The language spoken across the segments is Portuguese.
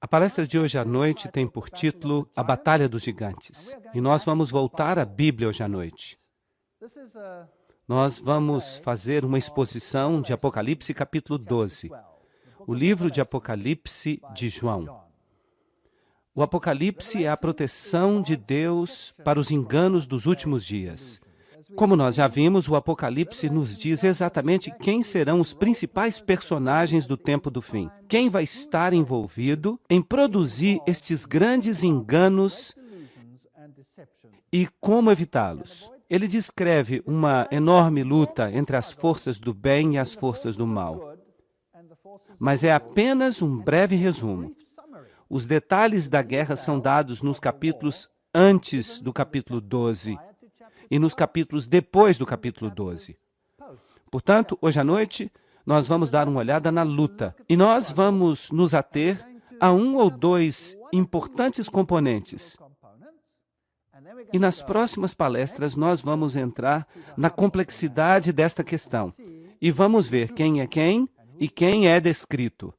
A palestra de hoje à noite tem por título A Batalha dos Gigantes. E nós vamos voltar à Bíblia hoje à noite. Nós vamos fazer uma exposição de Apocalipse capítulo 12, o livro de Apocalipse de João. O Apocalipse é a proteção de Deus para os enganos dos últimos dias. Como nós já vimos, o Apocalipse nos diz exatamente quem serão os principais personagens do tempo do fim. Quem vai estar envolvido em produzir estes grandes enganos e como evitá-los. Ele descreve uma enorme luta entre as forças do bem e as forças do mal. Mas é apenas um breve resumo. Os detalhes da guerra são dados nos capítulos antes do capítulo 12 e nos capítulos depois do capítulo 12. Portanto, hoje à noite, nós vamos dar uma olhada na luta e nós vamos nos ater a um ou dois importantes componentes. E nas próximas palestras nós vamos entrar na complexidade desta questão e vamos ver quem é quem e quem é descrito.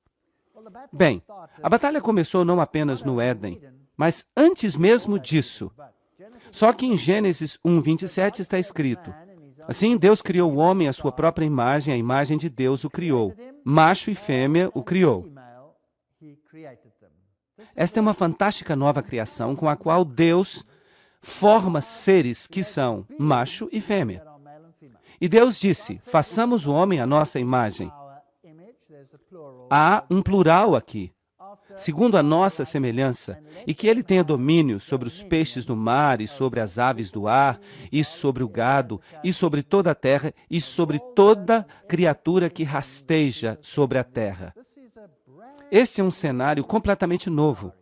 Bem, a batalha começou não apenas no Éden, mas antes mesmo disso. Só que em Gênesis 1:27 está escrito: assim Deus criou o homem à sua própria imagem, a imagem de Deus o criou. Macho e fêmea o criou. Esta é uma fantástica nova criação com a qual Deus forma seres que são macho e fêmea. E Deus disse: façamos o homem à nossa imagem. Há um plural aqui. Segundo a nossa semelhança, e que ele tenha domínio sobre os peixes do mar, e sobre as aves do ar, e sobre o gado, e sobre toda a terra, e sobre toda criatura que rasteja sobre a terra. Este é um cenário completamente novo.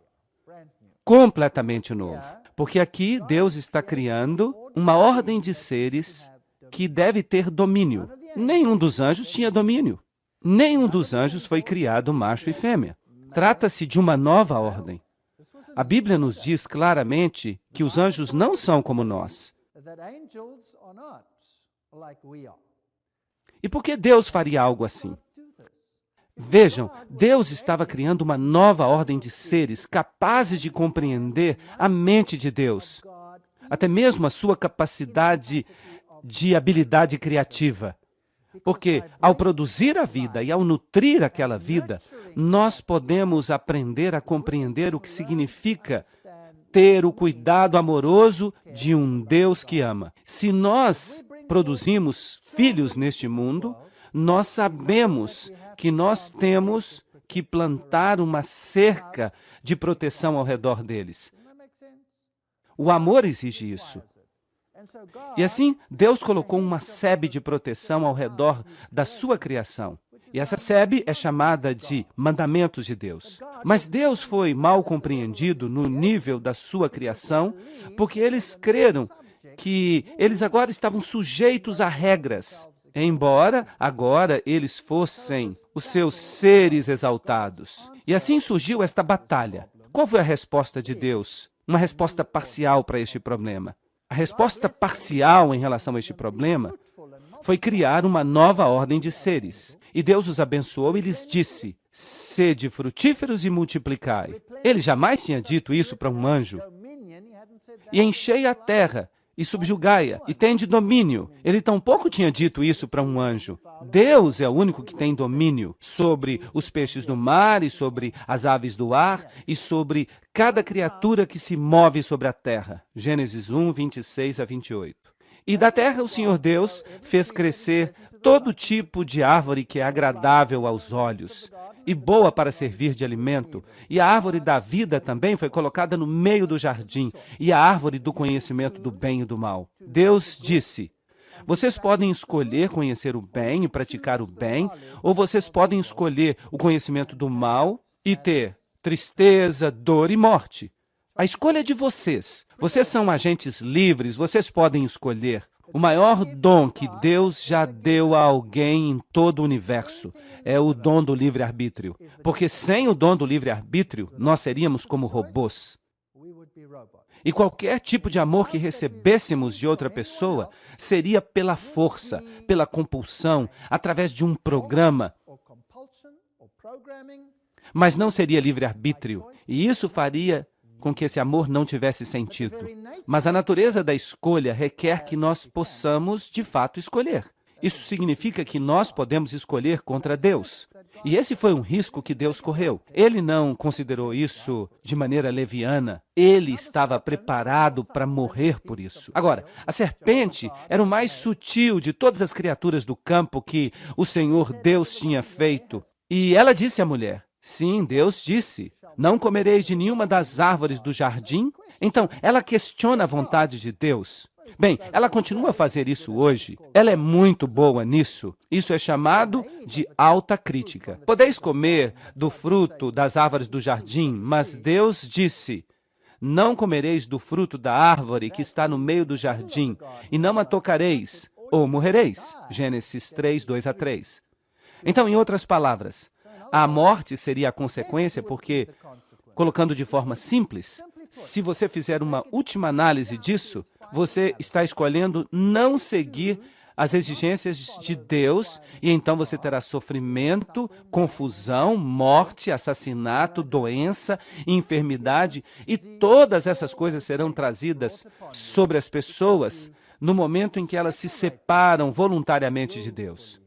Completamente novo. Porque aqui Deus está criando uma ordem de seres que deve ter domínio. Nenhum dos anjos tinha domínio. Nenhum dos anjos foi criado macho e fêmea. Trata-se de uma nova ordem. A Bíblia nos diz claramente que os anjos não são como nós. E por que Deus faria algo assim? Vejam, Deus estava criando uma nova ordem de seres capazes de compreender a mente de Deus, até mesmo a sua capacidade de habilidade criativa. Porque, ao produzir a vida e ao nutrir aquela vida, nós podemos aprender a compreender o que significa ter o cuidado amoroso de um Deus que ama. Se nós produzimos filhos neste mundo, nós sabemos que nós temos que plantar uma cerca de proteção ao redor deles. O amor exige isso. E assim, Deus colocou uma sebe de proteção ao redor da sua criação. E essa sebe é chamada de mandamentos de Deus. Mas Deus foi mal compreendido no nível da sua criação, porque eles creram que eles agora estavam sujeitos a regras, embora agora eles fossem os seus seres exaltados. E assim surgiu esta batalha. Qual foi a resposta de Deus? Uma resposta parcial para este problema. A resposta parcial em relação a este problema foi criar uma nova ordem de seres. E Deus os abençoou e lhes disse: sede frutíferos e multiplicai. Ele jamais tinha dito isso para um anjo. E enchei a terra e subjugai-a, e tende domínio. Ele tampouco tinha dito isso para um anjo. Deus é o único que tem domínio sobre os peixes do mar, e sobre as aves do ar, e sobre cada criatura que se move sobre a terra. Gênesis 1:26-28. E da terra o Senhor Deus fez crescer todo tipo de árvore que é agradável aos olhos e boa para servir de alimento. E a árvore da vida também foi colocada no meio do jardim, e a árvore do conhecimento do bem e do mal. Deus disse: vocês podem escolher conhecer o bem e praticar o bem, ou vocês podem escolher o conhecimento do mal e ter tristeza, dor e morte. A escolha é de vocês. Vocês são agentes livres, vocês podem escolher. O maior dom que Deus já deu a alguém em todo o universo é o dom do livre-arbítrio. Porque sem o dom do livre-arbítrio, nós seríamos como robôs. E qualquer tipo de amor que recebêssemos de outra pessoa seria pela força, pela compulsão, através de um programa. mas não seria livre-arbítrio, e isso faria com que esse amor não tivesse sentido. Mas a natureza da escolha requer que nós possamos, de fato, escolher. Isso significa que nós podemos escolher contra Deus. E esse foi um risco que Deus correu. Ele não considerou isso de maneira leviana. Ele estava preparado para morrer por isso. Agora, a serpente era o mais sutil de todas as criaturas do campo que o Senhor Deus tinha feito. E ela disse à mulher, sim, Deus disse, não comereis de nenhuma das árvores do jardim? Então, ela questiona a vontade de Deus. Bem, ela continua a fazer isso hoje. Ela é muito boa nisso. Isso é chamado de alta crítica. Podeis comer do fruto das árvores do jardim, mas Deus disse, não comereis do fruto da árvore que está no meio do jardim, e não a tocareis, ou morrereis. Gênesis 3, 2-3. Então, em outras palavras, a morte seria a consequência porque, colocando de forma simples, se você fizer uma última análise disso, você está escolhendo não seguir as exigências de Deus e então você terá sofrimento, confusão, morte, assassinato, doença, enfermidade e todas essas coisas serão trazidas sobre as pessoas no momento em que elas se separam voluntariamente de Deus.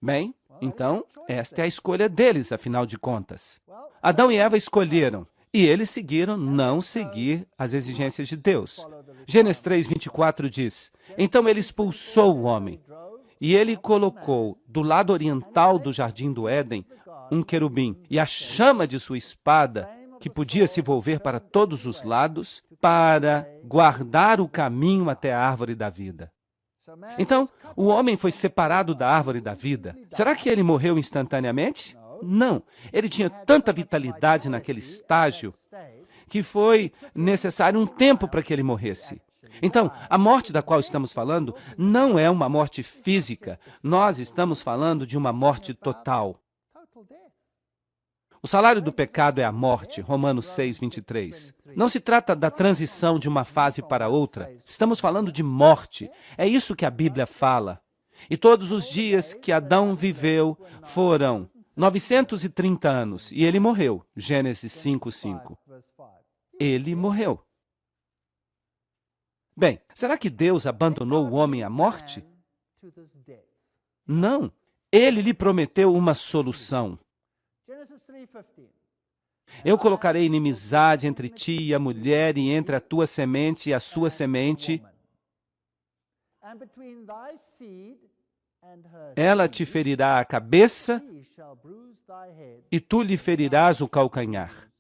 Bem, então, esta é a escolha deles, afinal de contas. Adão e Eva escolheram. E eles seguiram não seguir as exigências de Deus. Gênesis 3, 24 diz, então ele expulsou o homem, e ele colocou do lado oriental do jardim do Éden um querubim, e a chama de sua espada, que podia se volver para todos os lados, para guardar o caminho até a árvore da vida. Então, o homem foi separado da árvore da vida. Será que ele morreu instantaneamente? Não, ele tinha tanta vitalidade naquele estágio que foi necessário um tempo para que ele morresse. Então, a morte da qual estamos falando não é uma morte física, nós estamos falando de uma morte total. O salário do pecado é a morte, Romanos 6, 23. Não se trata da transição de uma fase para outra, estamos falando de morte, é isso que a Bíblia fala. E todos os dias que Adão viveu foram 930 anos, e ele morreu. Gênesis 5:5. Ele morreu. Bem, será que Deus abandonou o homem à morte? Não. Ele lhe prometeu uma solução. Eu colocarei inimizade entre ti e a mulher, e entre a tua semente e a sua semente. Ela te ferirá a cabeça e tu lhe ferirás o calcanhar.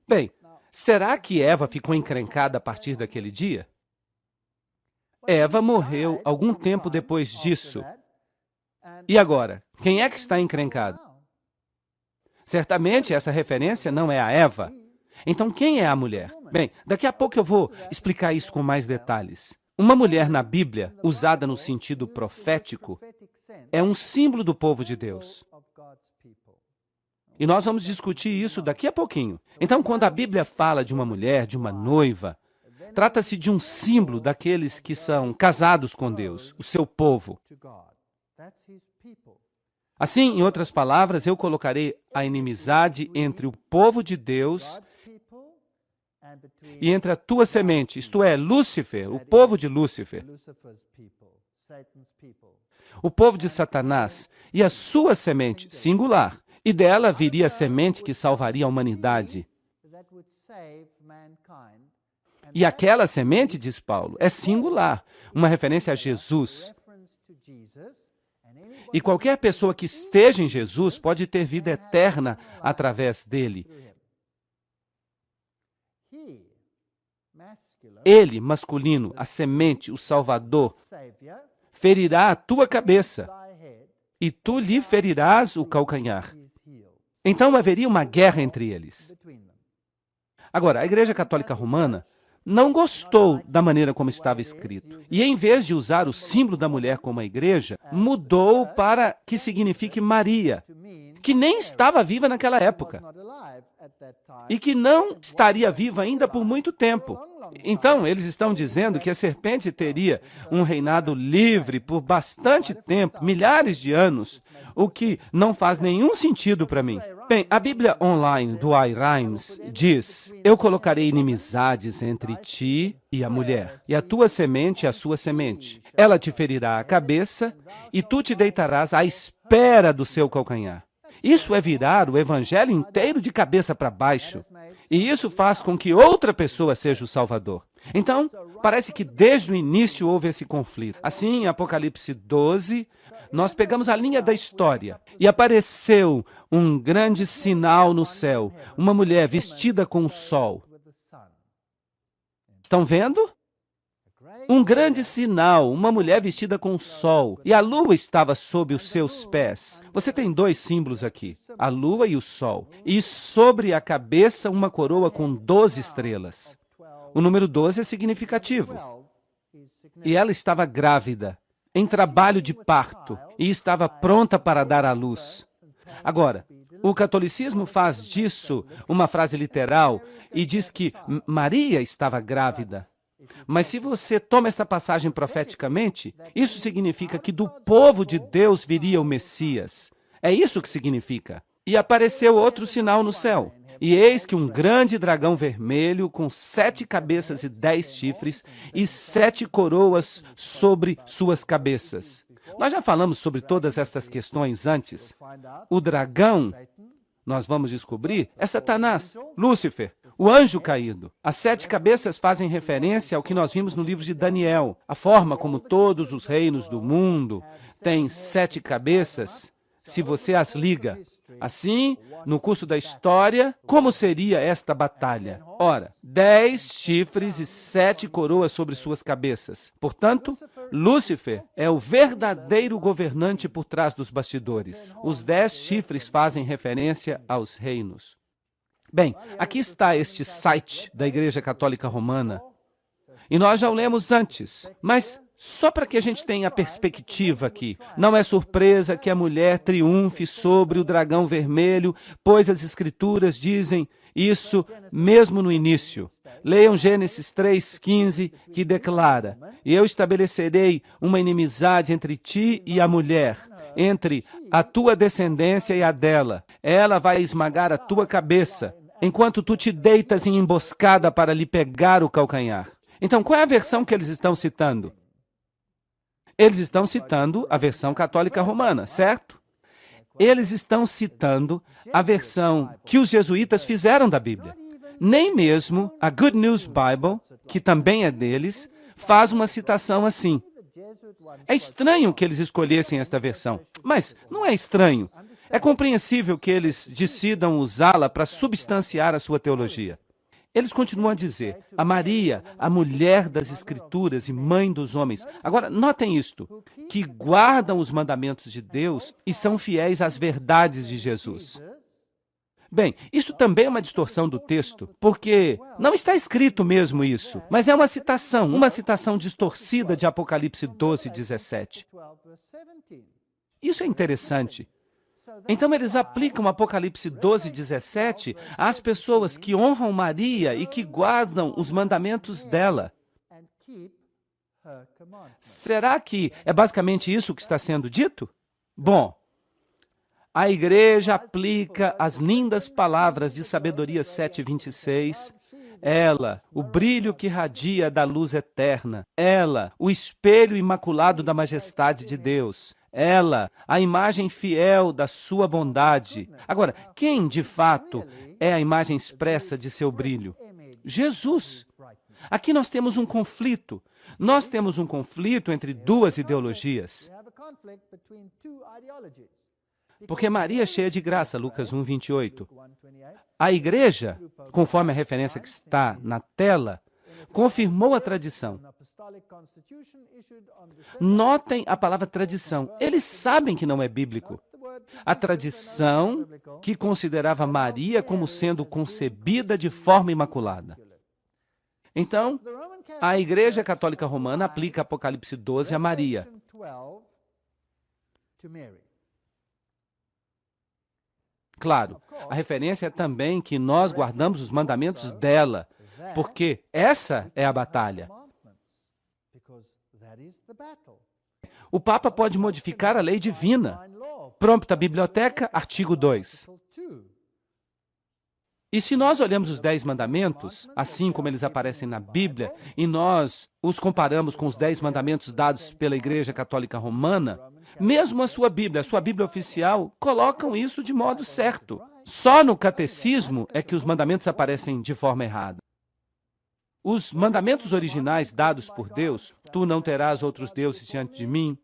Bem, será que Eva ficou encrencada a partir daquele dia? Eva morreu algum tempo depois disso. E agora, quem é que está encrencado? Certamente essa referência não é a Eva. Então quem é a mulher? Bem, daqui a pouco eu vou explicar isso com mais detalhes. Uma mulher na Bíblia, usada no sentido profético, é um símbolo do povo de Deus. E nós vamos discutir isso daqui a pouquinho. Então, quando a Bíblia fala de uma mulher, de uma noiva, trata-se de um símbolo daqueles que são casados com Deus, o seu povo. Assim, em outras palavras, eu colocarei a inimizade entre o povo de Deus e entre a tua semente, isto é, Lúcifer, o povo de Lúcifer, o povo de Satanás, e a sua semente, singular, e dela viria a semente que salvaria a humanidade. E aquela semente, diz Paulo, é singular, uma referência a Jesus. E qualquer pessoa que esteja em Jesus pode ter vida eterna através dele. Ele, masculino, a semente, o Salvador, ferirá a tua cabeça e tu lhe ferirás o calcanhar. Então haveria uma guerra entre eles. Agora, a Igreja Católica Romana não gostou da maneira como estava escrito. E em vez de usar o símbolo da mulher como a igreja, mudou para que signifique Maria, que nem estava viva naquela época. e que não estaria viva ainda por muito tempo. Então, eles estão dizendo que a serpente teria um reinado livre por bastante tempo, milhares de anos, o que não faz nenhum sentido para mim. Bem, a Bíblia online do iRhymes diz: eu colocarei inimizades entre ti e a mulher, e a tua semente e a sua semente. Ela te ferirá a cabeça, e tu te deitarás à espera do seu calcanhar. Isso é virar o evangelho inteiro de cabeça para baixo. E isso faz com que outra pessoa seja o Salvador. Então, parece que desde o início houve esse conflito. Assim, em Apocalipse 12, nós pegamos a linha da história e apareceu um grande sinal no céu, uma mulher vestida com o sol. Estão vendo? Um grande sinal, uma mulher vestida com o sol, e a lua estava sob os seus pés. Você tem dois símbolos aqui, a lua e o sol. E sobre a cabeça uma coroa com 12 estrelas. O número 12 é significativo. E ela estava grávida, em trabalho de parto, e estava pronta para dar à luz. Agora, o catolicismo faz disso uma frase literal e diz que Maria estava grávida. Mas se você toma esta passagem profeticamente, isso significa que do povo de Deus viria o Messias. É isso que significa. E apareceu outro sinal no céu. E eis que um grande dragão vermelho, com 7 cabeças e 10 chifres, e 7 coroas sobre suas cabeças. Nós já falamos sobre todas estas questões antes. O dragão, nós vamos descobrir, é Satanás, Lúcifer, o anjo caído. As 7 cabeças fazem referência ao que nós vimos no livro de Daniel. A forma como todos os reinos do mundo têm 7 cabeças, se você as liga. Assim, no curso da história, como seria esta batalha? Ora, 10 chifres e 7 coroas sobre suas cabeças. Portanto, Lúcifer é o verdadeiro governante por trás dos bastidores. Os 10 chifres fazem referência aos reinos. Bem, aqui está este site da Igreja Católica Romana. E nós já o lemos antes, mas só para que a gente tenha a perspectiva aqui. Não é surpresa que a mulher triunfe sobre o dragão vermelho, pois as Escrituras dizem isso mesmo no início. Leiam Gênesis 3,15, que declara: e eu estabelecerei uma inimizade entre ti e a mulher, entre a tua descendência e a dela. Ela vai esmagar a tua cabeça, enquanto tu te deitas em emboscada para lhe pegar o calcanhar. Então, qual é a versão que eles estão citando? Eles estão citando a versão católica romana, certo? Eles estão citando a versão que os jesuítas fizeram da Bíblia. Nem mesmo a Good News Bible, que também é deles, faz uma citação assim. É estranho que eles escolhessem esta versão, mas não é estranho. É compreensível que eles decidam usá-la para substanciar a sua teologia. Eles continuam a dizer, a Maria, a mulher das Escrituras e mãe dos homens. Agora, notem isto, que guardam os mandamentos de Deus e são fiéis às verdades de Jesus. Bem, isso também é uma distorção do texto, porque não está escrito mesmo isso, mas é uma citação distorcida de Apocalipse 12, 17. Isso é interessante. Então, eles aplicam Apocalipse 12, 17 às pessoas que honram Maria e que guardam os mandamentos dela. Será que é basicamente isso que está sendo dito? Bom, a igreja aplica as lindas palavras de Sabedoria 7:26. Ela, o brilho que radia da luz eterna. Ela, o espelho imaculado da majestade de Deus. Ela, a imagem fiel da sua bondade. Agora, quem de fato é a imagem expressa de seu brilho? Jesus. Aqui nós temos um conflito. Nós temos um conflito entre duas ideologias. Porque Maria é cheia de graça, Lucas 1:28. A igreja, conforme a referência que está na tela, confirmou a tradição. Notem a palavra tradição. Eles sabem que não é bíblico. A tradição que considerava Maria como sendo concebida de forma imaculada. Então, a Igreja Católica Romana aplica Apocalipse 12 a Maria. Claro, a referência é também que nós guardamos os mandamentos dela, porque essa é a batalha. O Papa pode modificar a lei divina. Prompta Biblioteca, artigo 2. E se nós olhamos os 10 mandamentos, assim como eles aparecem na Bíblia, e nós os comparamos com os 10 mandamentos dados pela Igreja Católica Romana, mesmo a sua Bíblia oficial, colocam isso de modo certo. Só no catecismo é que os mandamentos aparecem de forma errada. Os mandamentos originais dados por Deus, tu não terás outros deuses diante de mim,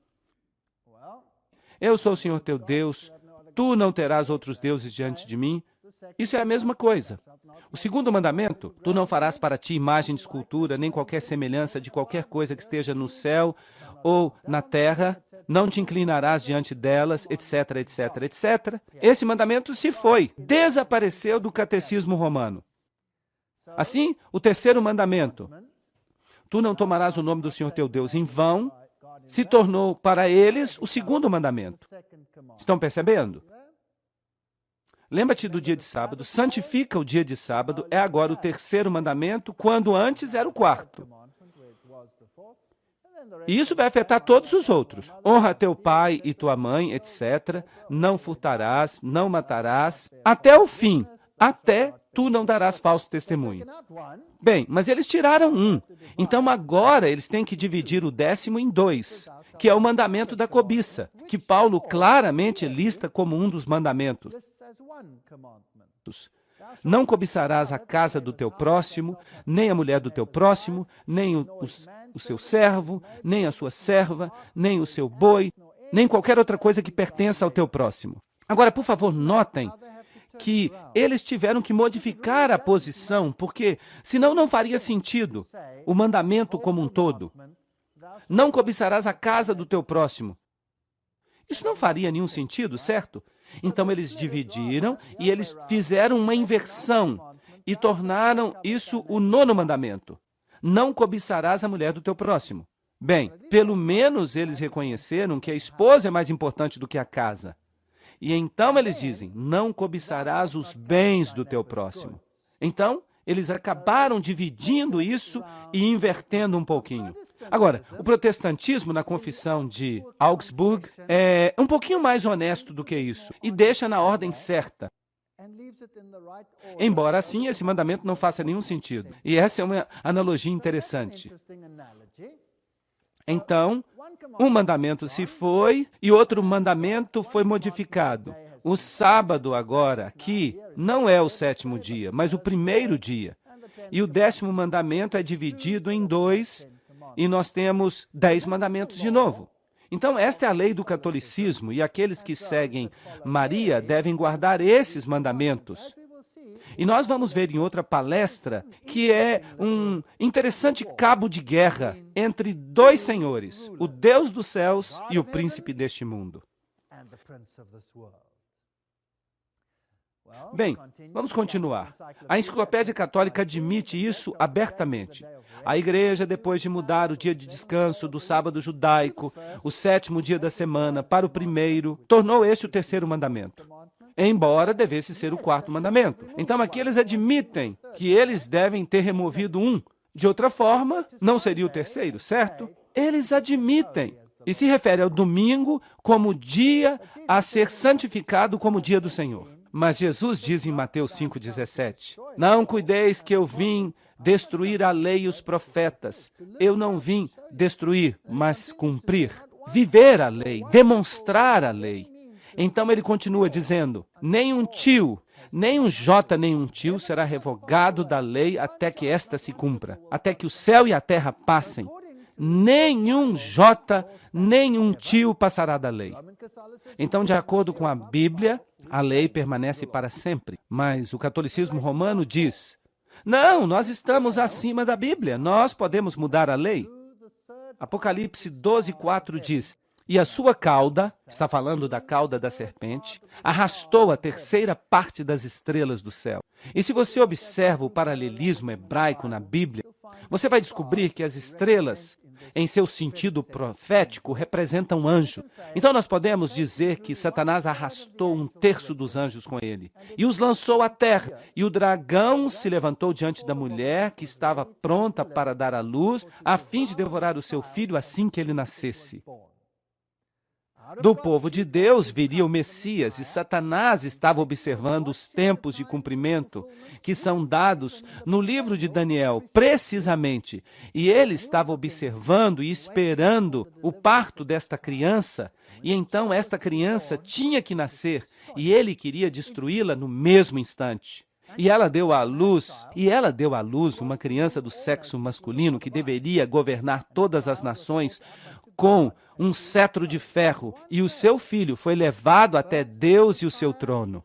eu sou o Senhor teu Deus, tu não terás outros deuses diante de mim, isso é a mesma coisa. O segundo mandamento, tu não farás para ti imagem de escultura, nem qualquer semelhança de qualquer coisa que esteja no céu ou na terra, não te inclinarás diante delas, etc, etc, etc. Esse mandamento se foi, desapareceu do catecismo romano. Assim, o terceiro mandamento, tu não tomarás o nome do Senhor teu Deus em vão, se tornou para eles o segundo mandamento. Estão percebendo? Lembra-te do dia de sábado, santifica o dia de sábado, é agora o terceiro mandamento, quando antes era o quarto. E isso vai afetar todos os outros. Honra teu pai e tua mãe, etc. Não furtarás, não matarás, até o fim, até tu não darás falso testemunho. Bem, mas eles tiraram um. Então agora eles têm que dividir o 10º em 2, que é o mandamento da cobiça, que Paulo claramente lista como um dos mandamentos. Não cobiçarás a casa do teu próximo, nem a mulher do teu próximo, nem o seu servo, nem a sua serva, nem o seu boi, nem qualquer outra coisa que pertença ao teu próximo. Agora, por favor, notem que eles tiveram que modificar a posição, porque senão não faria sentido o mandamento como um todo. Não cobiçarás a casa do teu próximo. Isso não faria nenhum sentido, certo? Então eles dividiram e eles fizeram uma inversão e tornaram isso o 9º mandamento. Não cobiçarás a mulher do teu próximo. Bem, pelo menos eles reconheceram que a esposa é mais importante do que a casa. E então eles dizem, não cobiçarás os bens do teu próximo. Então, eles acabaram dividindo isso e invertendo um pouquinho. Agora, o protestantismo na confissão de Augsburg é um pouquinho mais honesto do que isso e deixa na ordem certa. Embora assim, esse mandamento não faça nenhum sentido. E essa é uma analogia interessante. Então, um mandamento se foi e outro mandamento foi modificado. O sábado agora, aqui, não é o 7º dia, mas o 1º dia. E o 10º mandamento é dividido em 2 e nós temos 10 mandamentos de novo. Então, esta é a lei do catolicismo e aqueles que seguem Maria devem guardar esses mandamentos. E nós vamos ver em outra palestra que é um interessante cabo de guerra entre 2 senhores, o Deus dos céus e o príncipe deste mundo. Bem, vamos continuar. A Enciclopédia Católica admite isso abertamente. A Igreja, depois de mudar o dia de descanso do sábado judaico, o 7º dia da semana, para o 1º, tornou este o 3º mandamento, embora devesse ser o 4º mandamento. Então aqui eles admitem que eles devem ter removido um. De outra forma, não seria o 3º, certo? Eles admitem. E se refere ao domingo como dia a ser santificado como dia do Senhor. Mas Jesus diz em Mateus 5,17, não cuideis que eu vim destruir a lei e os profetas. Eu não vim destruir, mas cumprir. Viver a lei, demonstrar a lei. Então ele continua dizendo, nem um tio, nem um jota, nem um tio será revogado da lei até que esta se cumpra. Até que o céu e a terra passem. Nenhum jota, nenhum tio passará da lei. Então, de acordo com a Bíblia, a lei permanece para sempre. Mas o catolicismo romano diz, não, nós estamos acima da Bíblia, nós podemos mudar a lei. Apocalipse 12:4 diz, e a sua cauda, está falando da cauda da serpente, arrastou a 3ª parte das estrelas do céu. E se você observa o paralelismo hebraico na Bíblia, você vai descobrir que as estrelas em seu sentido profético, representa um anjo. Então nós podemos dizer que Satanás arrastou um terço dos anjos com ele e os lançou à terra. E o dragão se levantou diante da mulher que estava pronta para dar à luz, a fim de devorar o seu filho assim que ele nascesse. Do povo de Deus viria o Messias, e Satanás estava observando os tempos de cumprimento que são dados no livro de Daniel, precisamente. E ele estava observando e esperando o parto desta criança, e então esta criança tinha que nascer, e ele queria destruí-la no mesmo instante. E ela deu à luz uma criança do sexo masculino que deveria governar todas as nações com um cetro de ferro, e o seu filho foi levado até Deus e o seu trono.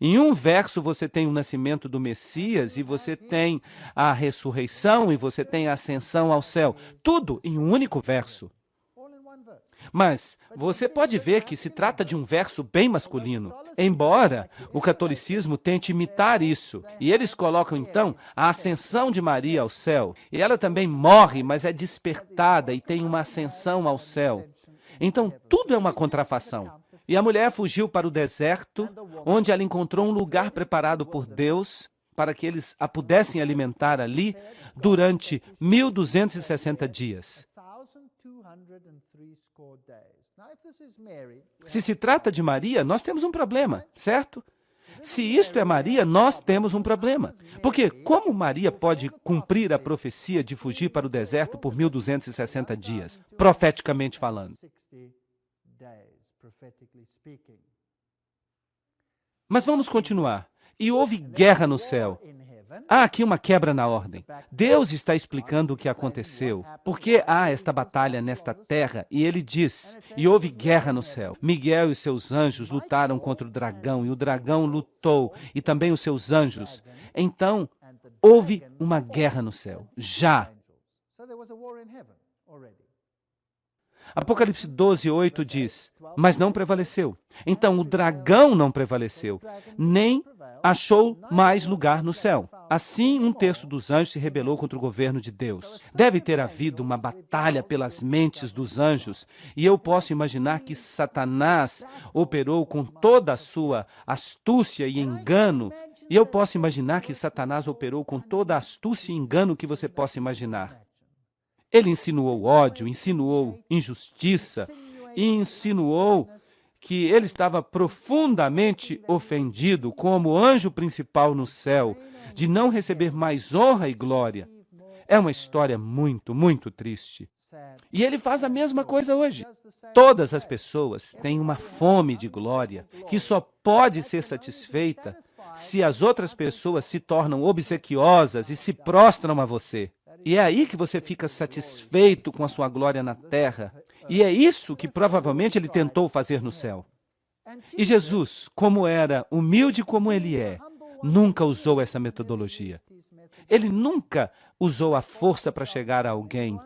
Em um verso você tem o nascimento do Messias, e você tem a ressurreição, e você tem a ascensão ao céu. Tudo em um único verso. Mas você pode ver que se trata de um verso bem masculino, embora o catolicismo tente imitar isso. E eles colocam, então, a ascensão de Maria ao céu. E ela também morre, mas é despertada e tem uma ascensão ao céu. Então, tudo é uma contrafação. E a mulher fugiu para o deserto, onde ela encontrou um lugar preparado por Deus para que eles a pudessem alimentar ali durante 1260 dias. Se trata de Maria, nós temos um problema, certo? Se isto é Maria, nós temos um problema. Porque como Maria pode cumprir a profecia de fugir para o deserto por 1260 dias, profeticamente falando? Mas vamos continuar. E houve guerra no céu. Há aqui uma quebra na ordem. Deus está explicando o que aconteceu. Por que há esta batalha nesta terra? E ele diz, e houve guerra no céu. Miguel e seus anjos lutaram contra o dragão, e o dragão lutou, e também os seus anjos. Então, houve uma guerra no céu. Já. Apocalipse 12:8 diz, mas não prevaleceu. Então, o dragão não prevaleceu, nem achou mais lugar no céu. Assim, um terço dos anjos se rebelou contra o governo de Deus. Deve ter havido uma batalha pelas mentes dos anjos, e eu posso imaginar que Satanás operou com toda a sua astúcia e engano, e eu posso imaginar que Satanás operou com toda a astúcia e engano que você possa imaginar. Ele insinuou ódio, insinuou injustiça, e insinuou que ele estava profundamente ofendido como anjo principal no céu, de não receber mais honra e glória. É uma história muito, muito triste. E ele faz a mesma coisa hoje. Todas as pessoas têm uma fome de glória que só pode ser satisfeita se as outras pessoas se tornam obsequiosas e se prostram a você. E é aí que você fica satisfeito com a sua glória na terra. E é isso que provavelmente ele tentou fazer no céu. E Jesus, como era humilde como ele é, nunca usou essa metodologia. Ele nunca usou a força para chegar a alguém.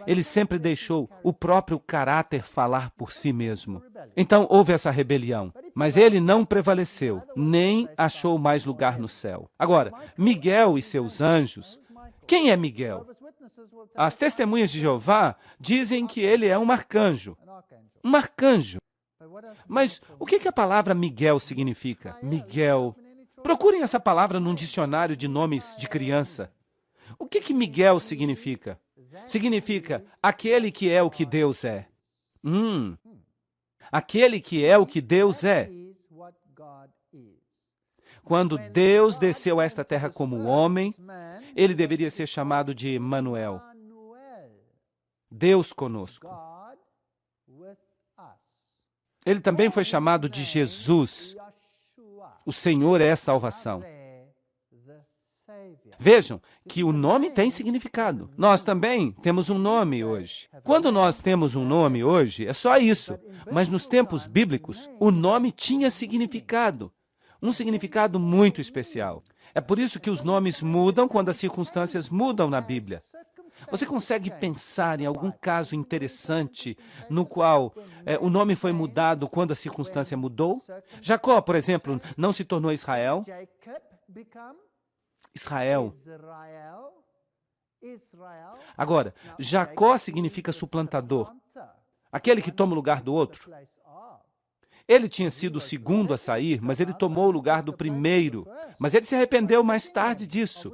Ele sempre deixou o próprio caráter falar por si mesmo. Então houve essa rebelião, mas ele não prevaleceu, nem achou mais lugar no céu. Agora, Miguel e seus anjos. Quem é Miguel? As testemunhas de Jeová dizem que ele é um arcanjo. Um arcanjo. Mas o que a palavra Miguel significa? Miguel. Procurem essa palavra num dicionário de nomes de criança. O que Miguel significa? Significa aquele que é o que Deus é. Aquele que é o que Deus é. Quando Deus desceu a esta terra como homem, ele deveria ser chamado de Emanuel. Deus conosco. Ele também foi chamado de Jesus. O Senhor é a salvação. Vejam que o nome tem significado. Nós também temos um nome hoje. Quando nós temos um nome hoje, é só isso. Mas nos tempos bíblicos, o nome tinha significado. Um significado muito especial. É por isso que os nomes mudam quando as circunstâncias mudam na Bíblia. Você consegue pensar em algum caso interessante no qual o nome foi mudado quando a circunstância mudou? Jacó, por exemplo, não se tornou Israel. Israel. Agora, Jacó significa suplantador, aquele que toma o lugar do outro. Ele tinha sido o segundo a sair, mas ele tomou o lugar do primeiro. Mas ele se arrependeu mais tarde disso.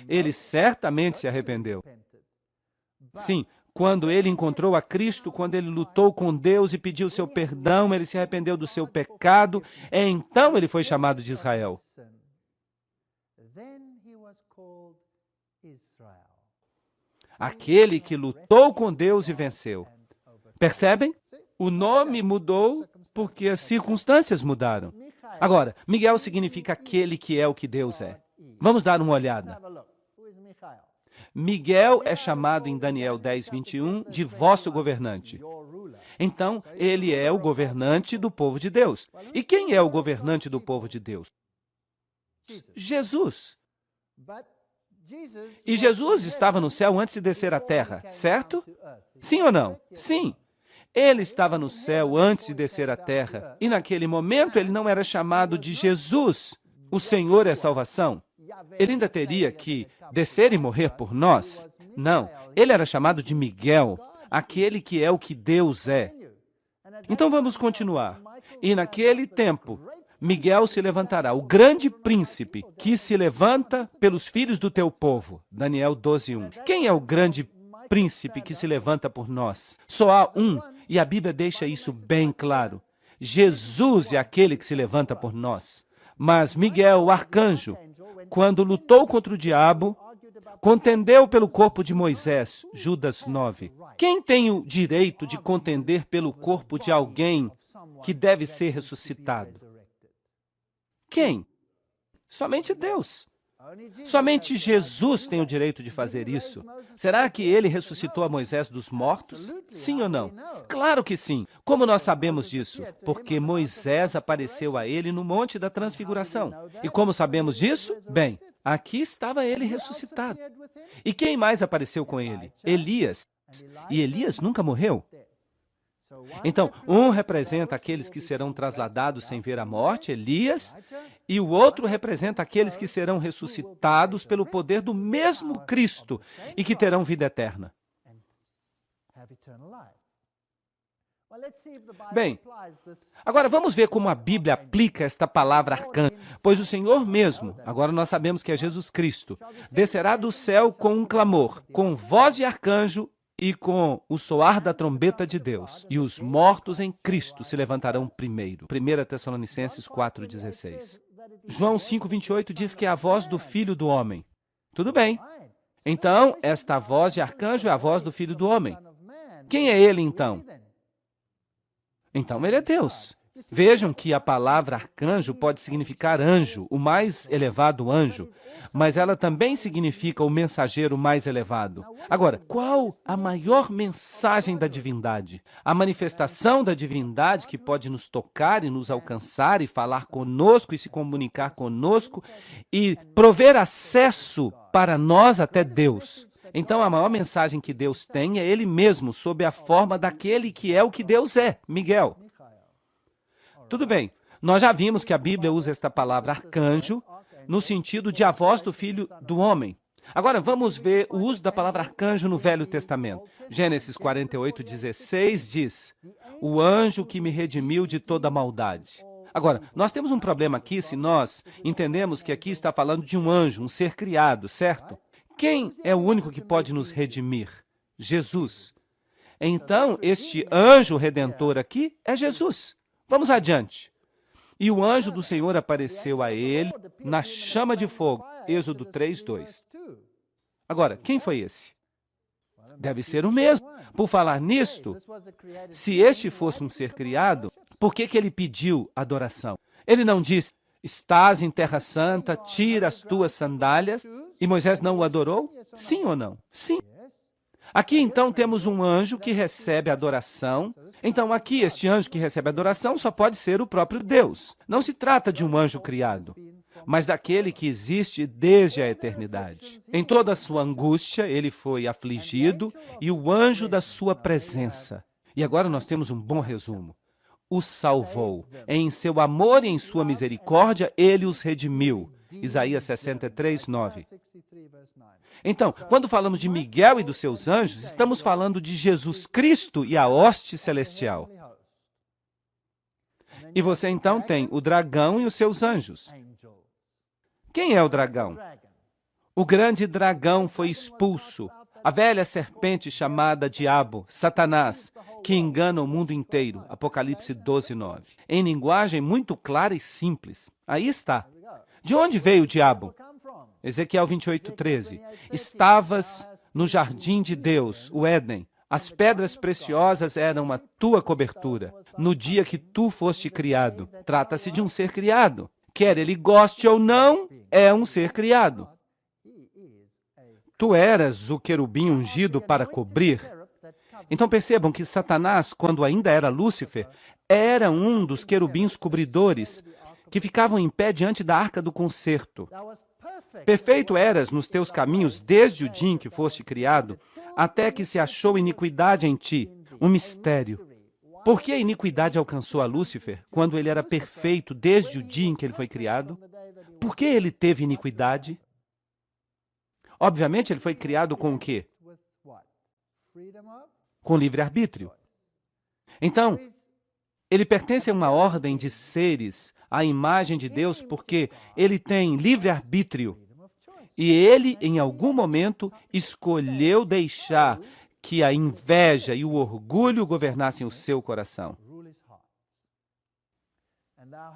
Ele certamente se arrependeu. Sim, quando ele encontrou a Cristo, quando ele lutou com Deus e pediu seu perdão, ele se arrependeu do seu pecado, então ele foi chamado de Israel. Aquele que lutou com Deus e venceu. Percebem? O nome mudou porque as circunstâncias mudaram. Agora, Miguel significa aquele que é o que Deus é. Vamos dar uma olhada. Miguel é chamado em Daniel 10:21 de vosso governante. Então, ele é o governante do povo de Deus. E quem é o governante do povo de Deus? Jesus. E Jesus estava no céu antes de descer à terra, certo? Sim ou não? Sim. Ele estava no céu antes de descer à terra. E naquele momento ele não era chamado de Jesus, o Senhor é salvação. Ele ainda teria que descer e morrer por nós? Não. Ele era chamado de Miguel, aquele que é o que Deus é. Então vamos continuar. E naquele tempo, Miguel se levantará, o grande príncipe que se levanta pelos filhos do teu povo. Daniel 12:1. Quem é o grande príncipe que se levanta por nós? Só há um, e a Bíblia deixa isso bem claro. Jesus é aquele que se levanta por nós. Mas Miguel, o arcanjo, quando lutou contra o diabo, contendeu pelo corpo de Moisés, Judas 9. Quem tem o direito de contender pelo corpo de alguém que deve ser ressuscitado? Quem? Somente Deus. Somente Jesus tem o direito de fazer isso. Será que ele ressuscitou a Moisés dos mortos? Sim ou não? Claro que sim. Como nós sabemos disso? Porque Moisés apareceu a ele no Monte da Transfiguração. E como sabemos disso? Bem, aqui estava ele ressuscitado. E quem mais apareceu com ele? Elias. E Elias nunca morreu. Então, um representa aqueles que serão trasladados sem ver a morte, Elias, e o outro representa aqueles que serão ressuscitados pelo poder do mesmo Cristo e que terão vida eterna. Bem, agora vamos ver como a Bíblia aplica esta palavra arcanjo. Pois o Senhor mesmo, agora nós sabemos que é Jesus Cristo, descerá do céu com um clamor, com voz de arcanjo e com o soar da trombeta de Deus, e os mortos em Cristo se levantarão primeiro. 1 Tessalonicenses 4:16. João 5:28 diz que é a voz do Filho do Homem. Tudo bem. Então, esta voz de arcanjo é a voz do Filho do Homem. Quem é ele, então? Então, ele é Deus. Vejam que a palavra arcanjo pode significar anjo, o mais elevado anjo, mas ela também significa o mensageiro mais elevado. Agora, qual a maior mensagem da divindade? A manifestação da divindade que pode nos tocar e nos alcançar e falar conosco e se comunicar conosco e prover acesso para nós até Deus. Então, a maior mensagem que Deus tem é Ele mesmo, sob a forma daquele que é o que Deus é, Miguel. Tudo bem, nós já vimos que a Bíblia usa esta palavra arcanjo no sentido de a voz do Filho do Homem. Agora, vamos ver o uso da palavra arcanjo no Velho Testamento. Gênesis 48:16 diz, o anjo que me redimiu de toda maldade. Agora, nós temos um problema aqui se nós entendemos que aqui está falando de um anjo, um ser criado, certo? Quem é o único que pode nos redimir? Jesus. Então, este anjo redentor aqui é Jesus. Vamos adiante. E o anjo do Senhor apareceu a ele na chama de fogo. Êxodo 3:2. Agora, quem foi esse? Deve ser o mesmo. Por falar nisto, se este fosse um ser criado, por que ele pediu adoração? Ele não disse, estás em terra santa, tira as tuas sandálias, e Moisés não o adorou? Sim ou não? Sim. Aqui, então, temos um anjo que recebe adoração. Então, aqui, este anjo que recebe adoração só pode ser o próprio Deus. Não se trata de um anjo criado, mas daquele que existe desde a eternidade. Em toda a sua angústia, ele foi afligido e o anjo da sua presença. E agora nós temos um bom resumo. O salvou. Em seu amor e em sua misericórdia, ele os redimiu. Isaías 63, 9. Então, quando falamos de Miguel e dos seus anjos, estamos falando de Jesus Cristo e a hoste celestial. E você então tem o dragão e os seus anjos. Quem é o dragão? O grande dragão foi expulso, a velha serpente chamada Diabo, Satanás, que engana o mundo inteiro. Apocalipse 12, 9. Em linguagem muito clara e simples. Aí está. De onde veio o diabo? Ezequiel 28, 13. Estavas no jardim de Deus, o Éden. As pedras preciosas eram a tua cobertura. No dia que tu foste criado. Trata-se de um ser criado. Quer ele goste ou não, é um ser criado. Tu eras o querubim ungido para cobrir. Então percebam que Satanás, quando ainda era Lúcifer, era um dos querubins cobridores que ficavam em pé diante da arca do concerto. Perfeito eras nos teus caminhos desde o dia em que foste criado, até que se achou iniquidade em ti, um mistério. Por que a iniquidade alcançou a Lúcifer quando ele era perfeito desde o dia em que ele foi criado? Por que ele teve iniquidade? Obviamente, ele foi criado com o quê? Com livre-arbítrio. Então, ele pertence a uma ordem de seres à imagem de Deus porque ele tem livre-arbítrio. E ele, em algum momento, escolheu deixar que a inveja e o orgulho governassem o seu coração.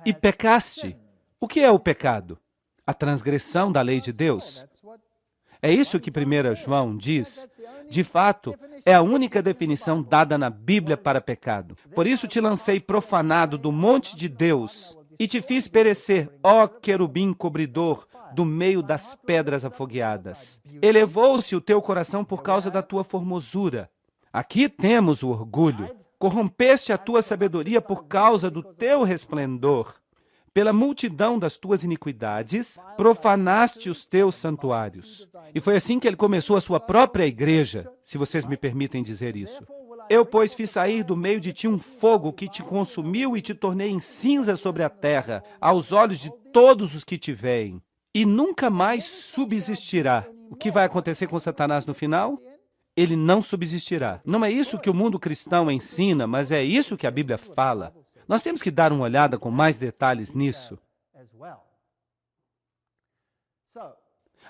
E pecaste. O que é o pecado? A transgressão da lei de Deus. É isso que 1 João diz. De fato, é a única definição dada na Bíblia para pecado. Por isso te lancei profanado do monte de Deus e te fiz perecer, ó querubim cobridor, do meio das pedras afogueadas. Elevou-se o teu coração por causa da tua formosura. Aqui temos o orgulho. Corrompeste a tua sabedoria por causa do teu resplendor. Pela multidão das tuas iniquidades, profanaste os teus santuários. E foi assim que ele começou a sua própria igreja, se vocês me permitem dizer isso. Eu, pois, fiz sair do meio de ti um fogo que te consumiu e te tornei em cinza sobre a terra, aos olhos de todos os que te veem. E nunca mais subsistirá. O que vai acontecer com Satanás no final? Ele não subsistirá. Não é isso que o mundo cristão ensina, mas é isso que a Bíblia fala. Nós temos que dar uma olhada com mais detalhes nisso.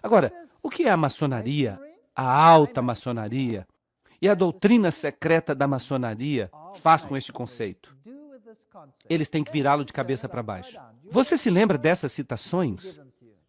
Agora, o que é a maçonaria, a alta maçonaria e a doutrina secreta da maçonaria faz com este conceito? Eles têm que virá-lo de cabeça para baixo. Você se lembra dessas citações?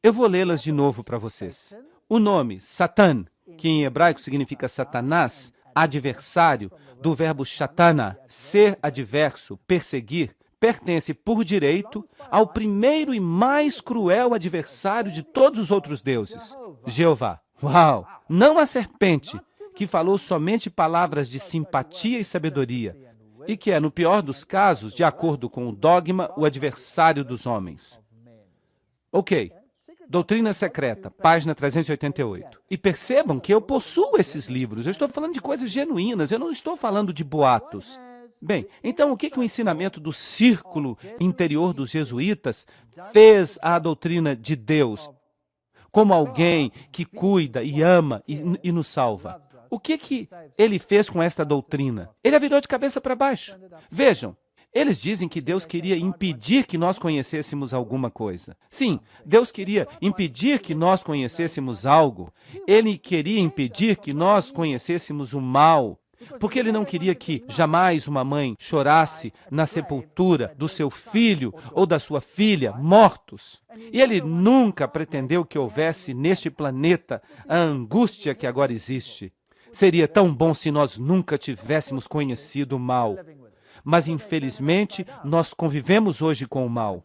Eu vou lê-las de novo para vocês. O nome Satan, que em hebraico significa Satanás, adversário, do verbo shatana, ser adverso, perseguir, pertence por direito ao primeiro e mais cruel adversário de todos os outros deuses, Jeová. Uau! Não a serpente, que falou somente palavras de simpatia e sabedoria, e que é, no pior dos casos, de acordo com o dogma, o adversário dos homens. Ok. Doutrina Secreta, página 388. E percebam que eu possuo esses livros. Eu estou falando de coisas genuínas, eu não estou falando de boatos. Bem, então o que o ensinamento do círculo interior dos jesuítas fez à doutrina de Deus como alguém que cuida e ama e nos salva? O que ele fez com esta doutrina? Ele a virou de cabeça para baixo. Vejam. Eles dizem que Deus queria impedir que nós conhecêssemos alguma coisa. Sim, Deus queria impedir que nós conhecêssemos algo. Ele queria impedir que nós conhecêssemos o mal, porque ele não queria que jamais uma mãe chorasse na sepultura do seu filho ou da sua filha mortos. E ele nunca pretendeu que houvesse neste planeta a angústia que agora existe. Seria tão bom se nós nunca tivéssemos conhecido o mal. Mas, infelizmente, nós convivemos hoje com o mal.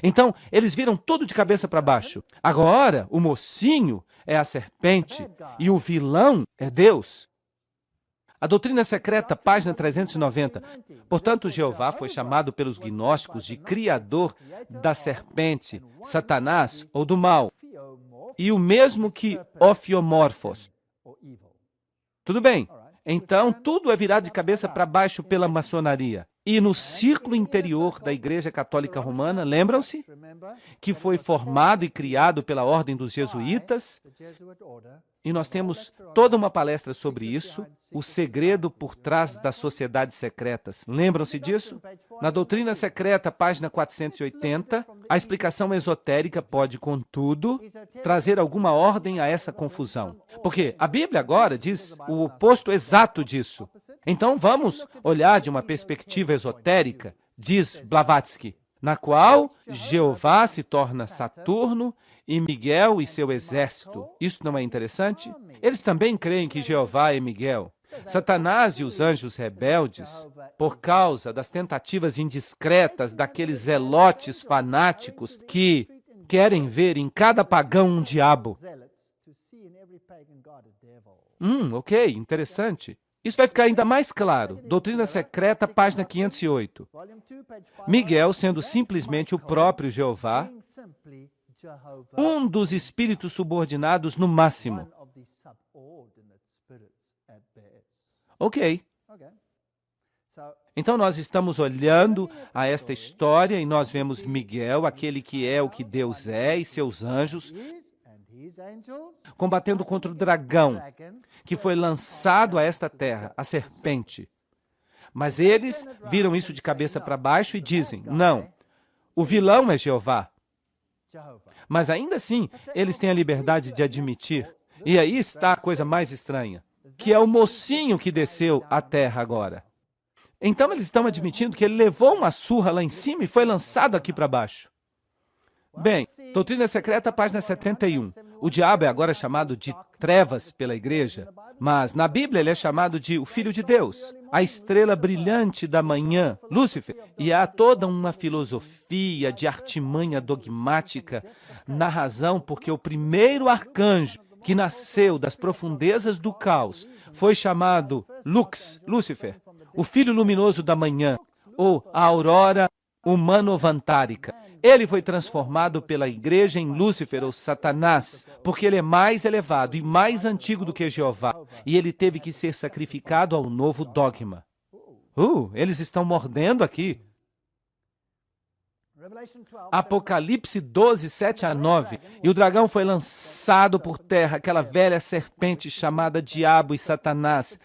Então, eles viram tudo de cabeça para baixo. Agora, o mocinho é a serpente e o vilão é Deus. A doutrina secreta, página 390. Portanto, Jeová foi chamado pelos gnósticos de criador da serpente, Satanás ou do mal. E o mesmo que Ofiomorfos. Tudo bem. Então, tudo é virado de cabeça para baixo pela maçonaria. e no círculo interior da Igreja Católica Romana, lembram-se? Que foi formado e criado pela Ordem dos Jesuítas. E nós temos toda uma palestra sobre isso, o segredo por trás das sociedades secretas. Lembram-se disso? Na Doutrina Secreta, página 480, a explicação esotérica pode, contudo, trazer alguma ordem a essa confusão. Porque a Bíblia agora diz o oposto exato disso. Então vamos olhar de uma perspectiva esotérica, diz Blavatsky, na qual Jeová se torna Saturno e Miguel e seu exército. Isso não é interessante? Eles também creem que Jeová é Miguel. Satanás e os anjos rebeldes, por causa das tentativas indiscretas daqueles zelotes fanáticos que querem ver em cada pagão um diabo. Ok, interessante. Isso vai ficar ainda mais claro. Doutrina Secreta, página 508. Miguel sendo simplesmente o próprio Jeová, um dos espíritos subordinados no máximo. Ok. Então nós estamos olhando a esta história e nós vemos Miguel, aquele que é o que Deus é, e seus anjos, combatendo contra o dragão, que foi lançado a esta terra, a serpente. Mas eles viram isso de cabeça para baixo e dizem, não, o vilão é Jeová. Mas ainda assim, eles têm a liberdade de admitir. E aí está a coisa mais estranha, que é o mocinho que desceu à terra agora. Então eles estão admitindo que ele levou uma surra lá em cima e foi lançado aqui para baixo. Bem, Doutrina Secreta, página 71. O diabo é agora chamado de trevas pela igreja, mas na Bíblia ele é chamado de o Filho de Deus, a estrela brilhante da manhã, Lúcifer. E há toda uma filosofia de artimanha dogmática na razão porque o primeiro arcanjo que nasceu das profundezas do caos foi chamado Lux, Lúcifer, o filho luminoso da manhã, ou a aurora humano-vantárica. Ele foi transformado pela igreja em Lúcifer, ou Satanás, porque ele é mais elevado e mais antigo do que Jeová, e ele teve que ser sacrificado ao novo dogma. Eles estão mordendo aqui. Apocalipse 12, 7 a 9. E o dragão foi lançado por terra, aquela velha serpente chamada Diabo e Satanás,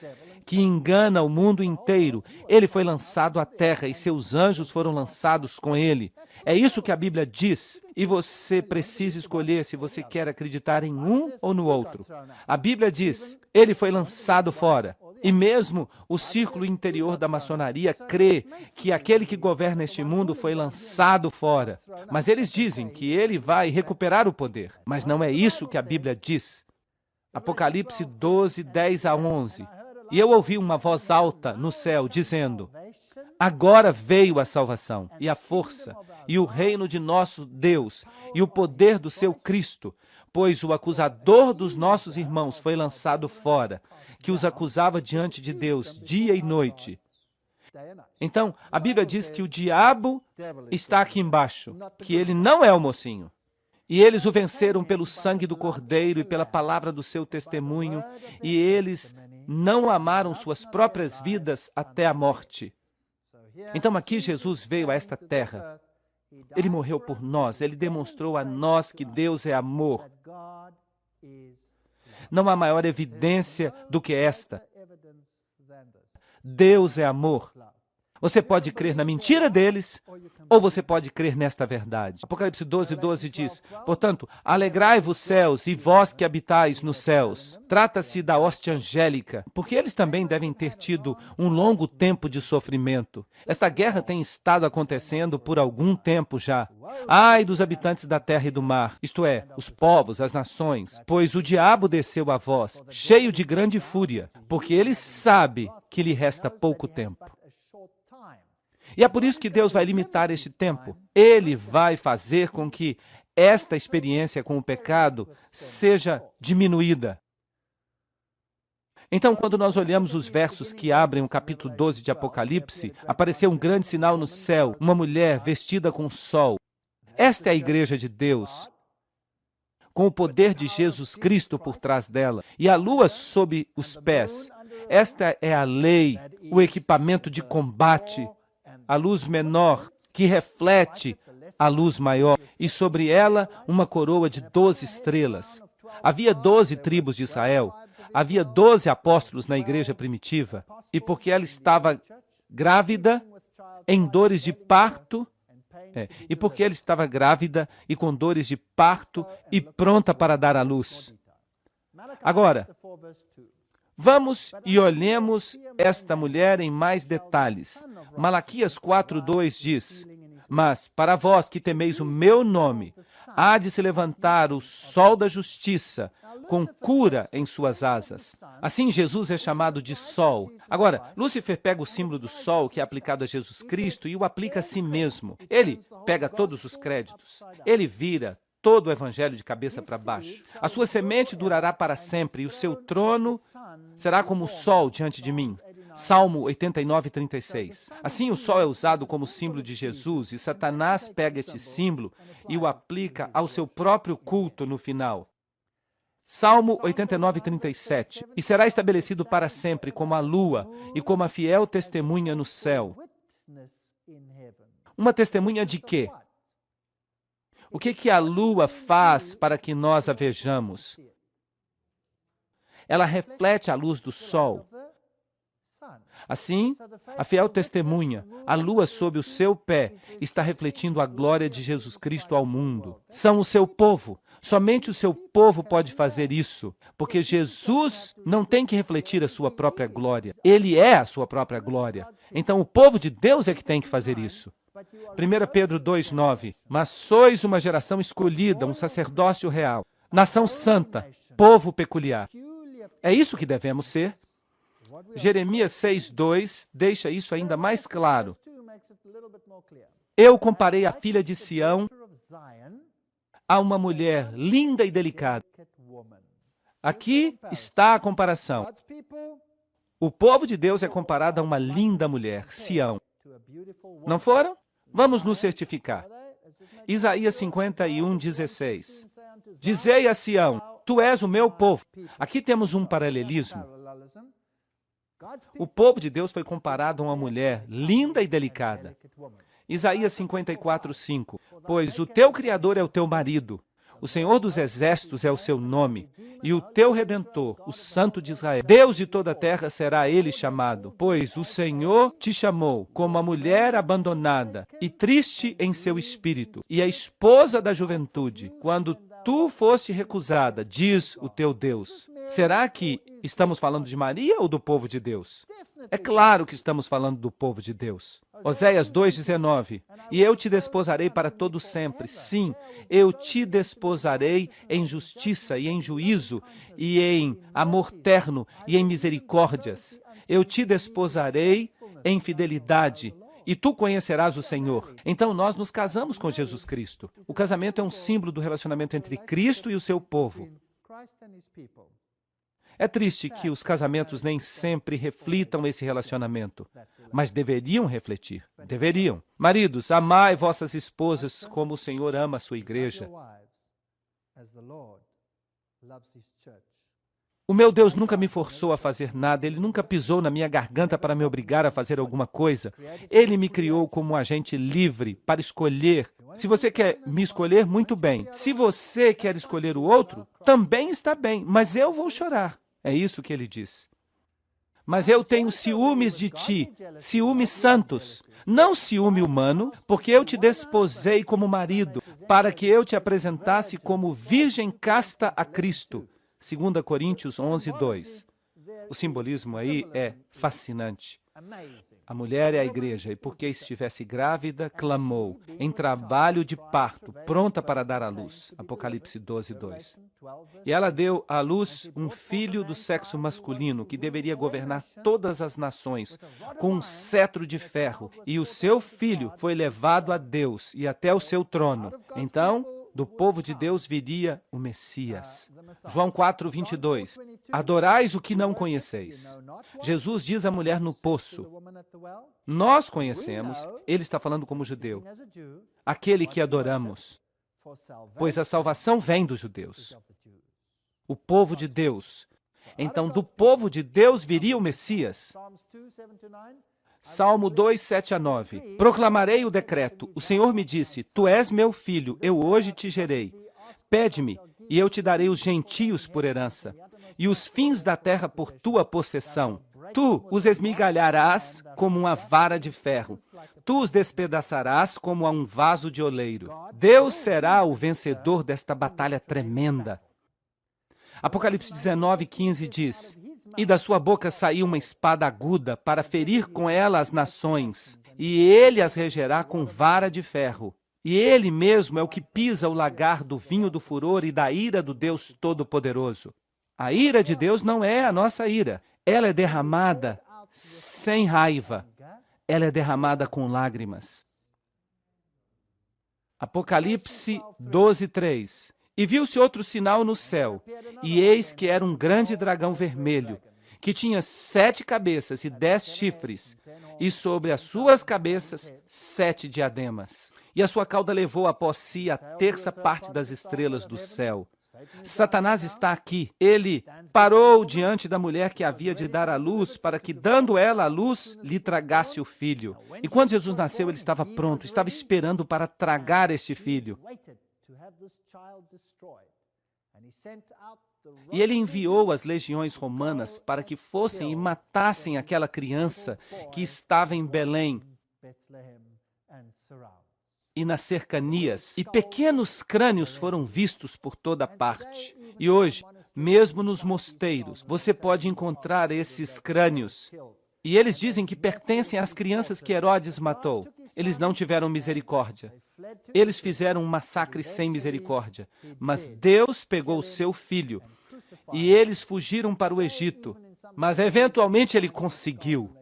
que engana o mundo inteiro. Ele foi lançado à terra e seus anjos foram lançados com ele. É isso que a Bíblia diz. E você precisa escolher se você quer acreditar em um ou no outro. A Bíblia diz, ele foi lançado fora. E mesmo o círculo interior da maçonaria crê que aquele que governa este mundo foi lançado fora. Mas eles dizem que ele vai recuperar o poder. Mas não é isso que a Bíblia diz. Apocalipse 12, 10 a 11. E eu ouvi uma voz alta no céu, dizendo, agora veio a salvação, e a força, e o reino de nosso Deus, e o poder do seu Cristo, pois o acusador dos nossos irmãos foi lançado fora, que os acusava diante de Deus dia e noite. Então, a Bíblia diz que o diabo está aqui embaixo, que ele não é o mocinho. E eles o venceram pelo sangue do Cordeiro e pela palavra do seu testemunho, e eles não amaram suas próprias vidas até a morte. Então aqui Jesus veio a esta terra. Ele morreu por nós, ele demonstrou a nós que Deus é amor. Não há maior evidência do que esta. Deus é amor. Você pode crer na mentira deles, ou você pode crer nesta verdade. Apocalipse 12, 12 diz, portanto, alegrai-vos céus e vós que habitais nos céus. Trata-se da hoste angélica, porque eles também devem ter tido um longo tempo de sofrimento. Esta guerra tem estado acontecendo por algum tempo já. Ai dos habitantes da terra e do mar, isto é, os povos, as nações, pois o diabo desceu a vós, cheio de grande fúria, porque ele sabe que lhe resta pouco tempo. E é por isso que Deus vai limitar este tempo. Ele vai fazer com que esta experiência com o pecado seja diminuída. Então, quando nós olhamos os versos que abrem o capítulo 12 de Apocalipse, apareceu um grande sinal no céu, uma mulher vestida com sol. Esta é a igreja de Deus, com o poder de Jesus Cristo por trás dela, e a lua sob os pés. Esta é a lei, o equipamento de combate. a luz menor, que reflete a luz maior, e sobre ela uma coroa de 12 estrelas. Havia 12 tribos de Israel, havia 12 apóstolos na igreja primitiva, e porque ela estava grávida, em dores de parto, e porque ela estava grávida e com dores de parto e pronta para dar à luz. Agora, vamos e olhemos esta mulher em mais detalhes. Malaquias 4:2 diz: Mas para vós que temeis o meu nome, há de se levantar o sol da justiça, com cura em suas asas. Assim, Jesus é chamado de sol. Agora, Lúcifer pega o símbolo do sol, que é aplicado a Jesus Cristo, e o aplica a si mesmo. Ele pega todos os créditos. Ele vira todo o evangelho de cabeça para baixo. A sua semente durará para sempre, e o seu trono será como o sol diante de mim. Salmo 89:36. Assim, o sol é usado como símbolo de Jesus, e Satanás pega este símbolo e o aplica ao seu próprio culto no final. Salmo 89:37. E será estabelecido para sempre como a lua e como a fiel testemunha no céu. Uma testemunha de quê? O que a lua faz para que nós a vejamos? Ela reflete a luz do sol. Assim, a fiel testemunha, a lua sob o seu pé, está refletindo a glória de Jesus Cristo ao mundo. São o seu povo. Somente o seu povo pode fazer isso, porque Jesus não tem que refletir a sua própria glória. Ele é a sua própria glória. Então, o povo de Deus é que tem que fazer isso. 1 Pedro 2:9. Mas sois uma geração escolhida, um sacerdócio real, nação santa, povo peculiar. É isso que devemos ser. Jeremias 6:2 deixa isso ainda mais claro. Eu comparei a filha de Sião a uma mulher linda e delicada. Aqui está a comparação. O povo de Deus é comparado a uma linda mulher, Sião. Não foram? Vamos nos certificar. Isaías 51:16. Dizei a Sião, tu és o meu povo. Aqui temos um paralelismo. O povo de Deus foi comparado a uma mulher linda e delicada. Isaías 54:5. Pois o teu Criador é o teu marido, o Senhor dos Exércitos é o seu nome, e o teu Redentor, o Santo de Israel. Deus de toda a terra será ele chamado, pois o Senhor te chamou como a mulher abandonada e triste em seu espírito, e a esposa da juventude, quando tu foste recusada, diz o teu Deus. Será que estamos falando de Maria ou do povo de Deus? É claro que estamos falando do povo de Deus. Oséias 2:19. E eu te desposarei para todo sempre. Sim, eu te desposarei em justiça e em juízo, e em amor terno e em misericórdias. Eu te desposarei em fidelidade, e tu conhecerás o Senhor. Então nós nos casamos com Jesus Cristo. O casamento é um símbolo do relacionamento entre Cristo e o seu povo. É triste que os casamentos nem sempre reflitam esse relacionamento, mas deveriam refletir. Deveriam. Maridos, amai vossas esposas como o Senhor ama a sua igreja. O meu Deus nunca me forçou a fazer nada, Ele nunca pisou na minha garganta para me obrigar a fazer alguma coisa. Ele me criou como um agente livre para escolher. Se você quer me escolher, muito bem. Se você quer escolher o outro, também está bem, mas eu vou chorar. É isso que ele diz. Mas eu tenho ciúmes de ti, ciúmes santos, não ciúme humano, porque eu te desposei como marido, para que eu te apresentasse como virgem casta a Cristo. 2 Coríntios 11:2. O simbolismo aí é fascinante. A mulher é a igreja, e porque estivesse grávida, clamou, em trabalho de parto, pronta para dar à luz. Apocalipse 12:2. E ela deu à luz um filho do sexo masculino, que deveria governar todas as nações, com um cetro de ferro. E o seu filho foi levado a Deus e até o seu trono. Então, do povo de Deus viria o Messias. João 4:22. Adorais o que não conheceis. Jesus diz à mulher no poço. Nós conhecemos, ele está falando como judeu, aquele que adoramos, pois a salvação vem dos judeus. O povo de Deus. Então, do povo de Deus viria o Messias. Salmo 2, 7 a 9. Proclamarei o decreto. O Senhor me disse, tu és meu filho, eu hoje te gerei. Pede-me, e eu te darei os gentios por herança, e os fins da terra por tua possessão. Tu os esmigalharás como uma vara de ferro. Tu os despedaçarás como a um vaso de oleiro. Deus será o vencedor desta batalha tremenda. Apocalipse 19, 15 diz, e da sua boca saiu uma espada aguda para ferir com ela as nações, e ele as regerá com vara de ferro. E ele mesmo é o que pisa o lagar do vinho do furor e da ira do Deus Todo-Poderoso. A ira de Deus não é a nossa ira. Ela é derramada sem raiva. Ela é derramada com lágrimas. Apocalipse 12, 3. E viu-se outro sinal no céu, e eis que era um grande dragão vermelho, que tinha 7 cabeças e 10 chifres, e sobre as suas cabeças 7 diademas. E a sua cauda levou após si a terça parte das estrelas do céu. Satanás está aqui. Ele parou diante da mulher que havia de dar à luz, para que, dando ela à luz, lhe tragasse o filho. E quando Jesus nasceu, ele estava pronto, estava esperando para tragar este filho. E ele enviou as legiões romanas para que fossem e matassem aquela criança que estava em Belém e nas cercanias, e pequenos crânios foram vistos por toda parte. E hoje, mesmo nos mosteiros, você pode encontrar esses crânios. E eles dizem que pertencem às crianças que Herodes matou. Eles não tiveram misericórdia. Eles fizeram um massacre sem misericórdia. Mas Deus pegou o seu filho e eles fugiram para o Egito. Mas eventualmente ele conseguiu.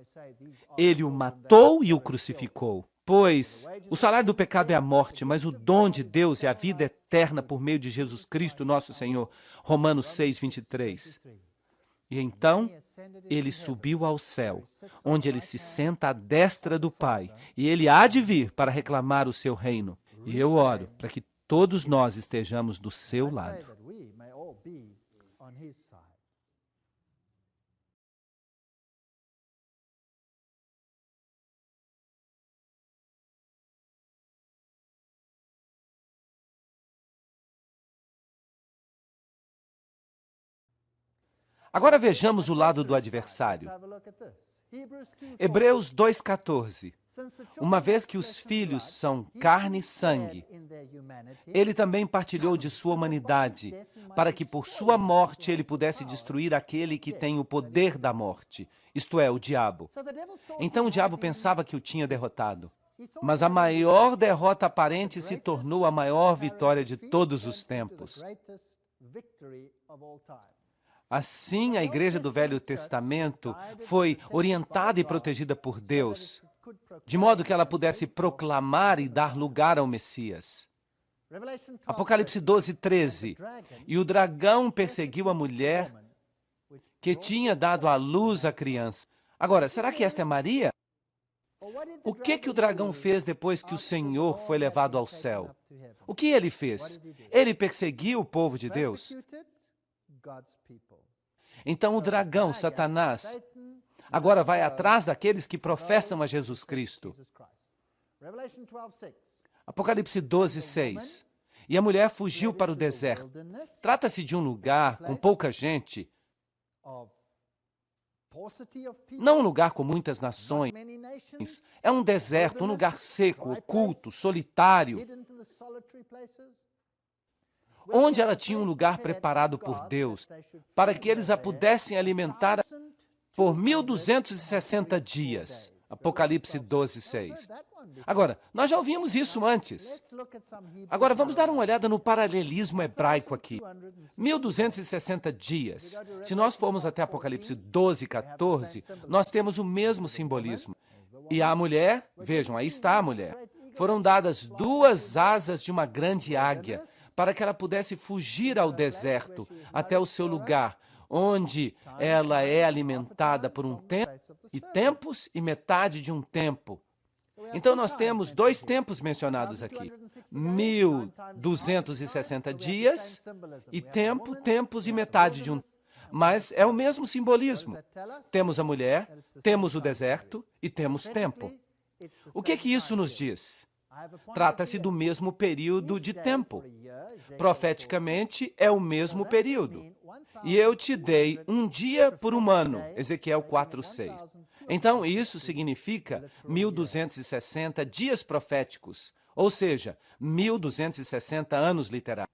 Ele o matou e o crucificou. Pois o salário do pecado é a morte, mas o dom de Deus é a vida eterna por meio de Jesus Cristo, nosso Senhor. Romanos 6, 23. E então ele subiu ao céu, onde ele se senta à destra do Pai, e ele há de vir para reclamar o seu reino. E eu oro para que todos nós estejamos do seu lado. Agora vejamos o lado do adversário. Hebreus 2,14. Uma vez que os filhos são carne e sangue, ele também partilhou de sua humanidade, para que por sua morte ele pudesse destruir aquele que tem o poder da morte, isto é, o diabo. Então o diabo pensava que o tinha derrotado. Mas a maior derrota aparente se tornou a maior vitória de todos os tempos. Assim, a igreja do Velho Testamento foi orientada e protegida por Deus, de modo que ela pudesse proclamar e dar lugar ao Messias. Apocalipse 12, 13. E o dragão perseguiu a mulher que tinha dado à luz a criança. Agora, será que esta é Maria? O que o dragão fez depois que o Senhor foi levado ao céu? O que ele fez? Ele perseguiu o povo de Deus. Então o dragão, Satanás, agora vai atrás daqueles que professam a Jesus Cristo. Apocalipse 12, 6. E a mulher fugiu para o deserto. Trata-se de um lugar com pouca gente, não um lugar com muitas nações. É um deserto, um lugar seco, oculto, solitário, onde ela tinha um lugar preparado por Deus, para que eles a pudessem alimentar por 1260 dias. Apocalipse 12, 6. Agora, nós já ouvimos isso antes. Agora, vamos dar uma olhada no paralelismo hebraico aqui. 1260 dias. Se nós formos até Apocalipse 12, 14, nós temos o mesmo simbolismo. E a mulher, vejam, aí está a mulher. Foram dadas 2 asas de uma grande águia, para que ela pudesse fugir ao deserto, até o seu lugar, onde ela é alimentada por um tempo, e tempos e metade de um tempo. Então nós temos 2 tempos mencionados aqui. 1260 dias e tempos e metade de um. mas é o mesmo simbolismo. Temos a mulher, temos o deserto e temos tempo. O que isso nos diz? Trata-se do mesmo período de tempo. Profeticamente, é o mesmo período. E eu te dei um dia por um ano, Ezequiel 4:6. Então, isso significa 1260 dias proféticos, ou seja, 1260 anos literais.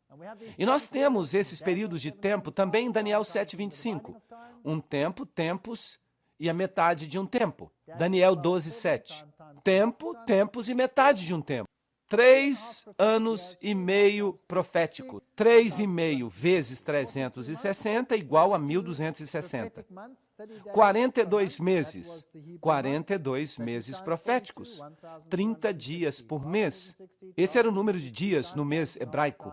E nós temos esses períodos de tempo também em Daniel 7:25. Um tempo, tempos e a metade de um tempo. Daniel 12:7. Tempo, tempos e metade de um tempo. 3 anos e meio profético. 3,5 vezes 360 igual a 1260. 42 meses. 42 meses proféticos. 30 dias por mês. Esse era o número de dias no mês hebraico.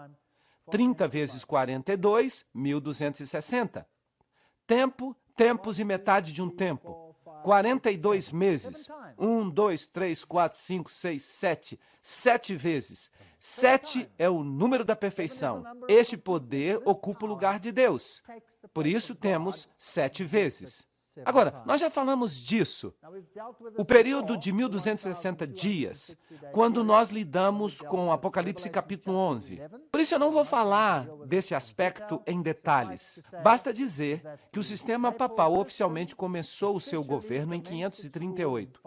30 vezes 42, 1260. Tempo, tempos e metade de um tempo. 42 meses. 1, 2, 3, 4, 5, 6, 7. 7 vezes. 7 é o número da perfeição. Este poder ocupa o lugar de Deus. Por isso temos 7 vezes. Agora, nós já falamos disso. O período de 1260 dias, quando nós lidamos com Apocalipse capítulo 11. Por isso eu não vou falar desse aspecto em detalhes. Basta dizer que o sistema papal oficialmente começou o seu governo em 538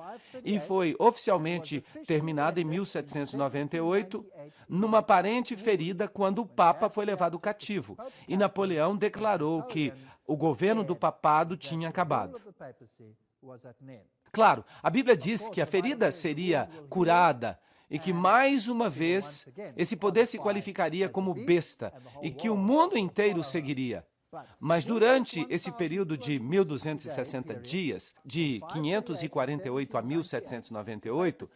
e foi oficialmente terminado em 1798, numa aparente ferida quando o Papa foi levado cativo e Napoleão declarou que o governo do papado tinha acabado. Claro, a Bíblia diz que a ferida seria curada e que, mais uma vez, esse poder se qualificaria como besta e que o mundo inteiro seguiria. Mas durante esse período de 1260 dias, de 548 a 1798,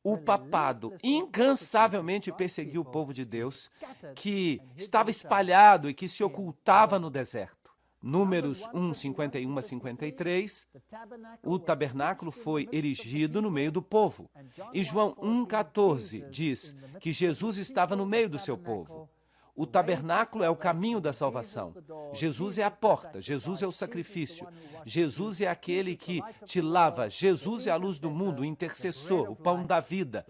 o papado incansavelmente perseguiu o povo de Deus, que estava espalhado e que se ocultava no deserto. Números 1, 51 a 53, o tabernáculo foi erigido no meio do povo. E João 1,14 diz que Jesus estava no meio do seu povo. O tabernáculo é o caminho da salvação. Jesus é a porta, Jesus é o sacrifício. Jesus é aquele que te lava. Jesus é a luz do mundo, o intercessor, o pão da vida.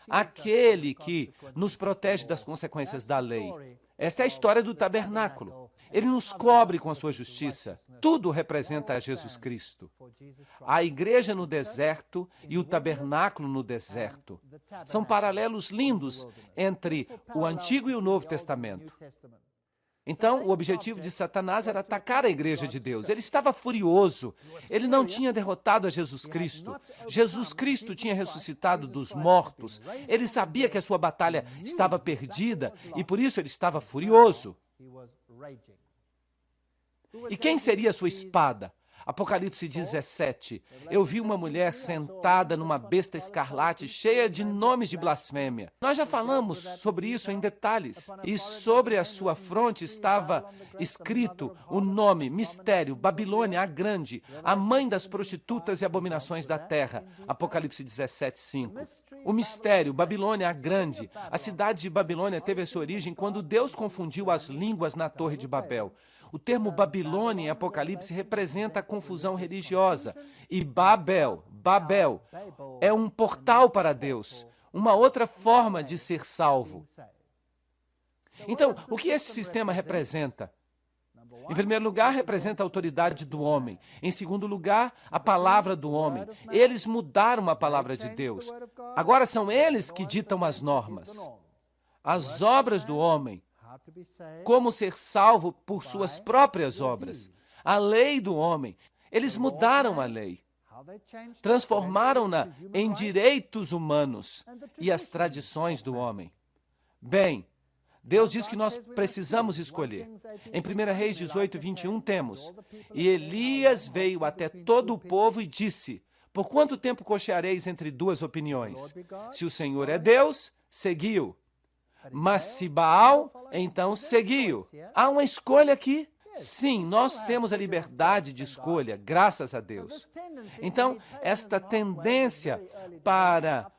Aquele que nos protege das consequências da lei. Esta é a história do tabernáculo. Ele nos cobre com a sua justiça. Tudo representa a Jesus Cristo. A igreja no deserto e o tabernáculo no deserto. São paralelos lindos entre o Antigo e o Novo Testamento. Então, o objetivo de Satanás era atacar a igreja de Deus. Ele estava furioso. Ele não tinha derrotado a Jesus Cristo. Jesus Cristo tinha ressuscitado dos mortos. Ele sabia que a sua batalha estava perdida e por isso ele estava furioso. E quem seria a sua espada? Apocalipse 17. Eu vi uma mulher sentada numa besta escarlate cheia de nomes de blasfêmia. Nós já falamos sobre isso em detalhes. E sobre a sua fronte estava escrito o nome, mistério, Babilônia a Grande, a mãe das prostitutas e abominações da terra. Apocalipse 17, 5. O mistério, Babilônia a Grande. A cidade de Babilônia teve a sua origem quando Deus confundiu as línguas na Torre de Babel. O termo Babilônia em Apocalipse representa a confusão religiosa. E Babel é um portal para Deus, uma outra forma de ser salvo. Então, o que este sistema representa? Em primeiro lugar, representa a autoridade do homem. Em segundo lugar, a palavra do homem. Eles mudaram a palavra de Deus. Agora são eles que ditam as normas. As obras do homem. Como ser salvo por suas próprias obras. A lei do homem. Eles mudaram a lei. Transformaram-na em direitos humanos e as tradições do homem. Bem, Deus diz que nós precisamos escolher. Em 1 Reis 18, 21 temos: E Elias veio até todo o povo e disse: Por quanto tempo cocheareis entre duas opiniões? Se o Senhor é Deus, seguiu. Mas se Baal, então seguiu. Há uma escolha aqui? Sim, nós temos a liberdade de escolha, graças a Deus. Então, esta tendência para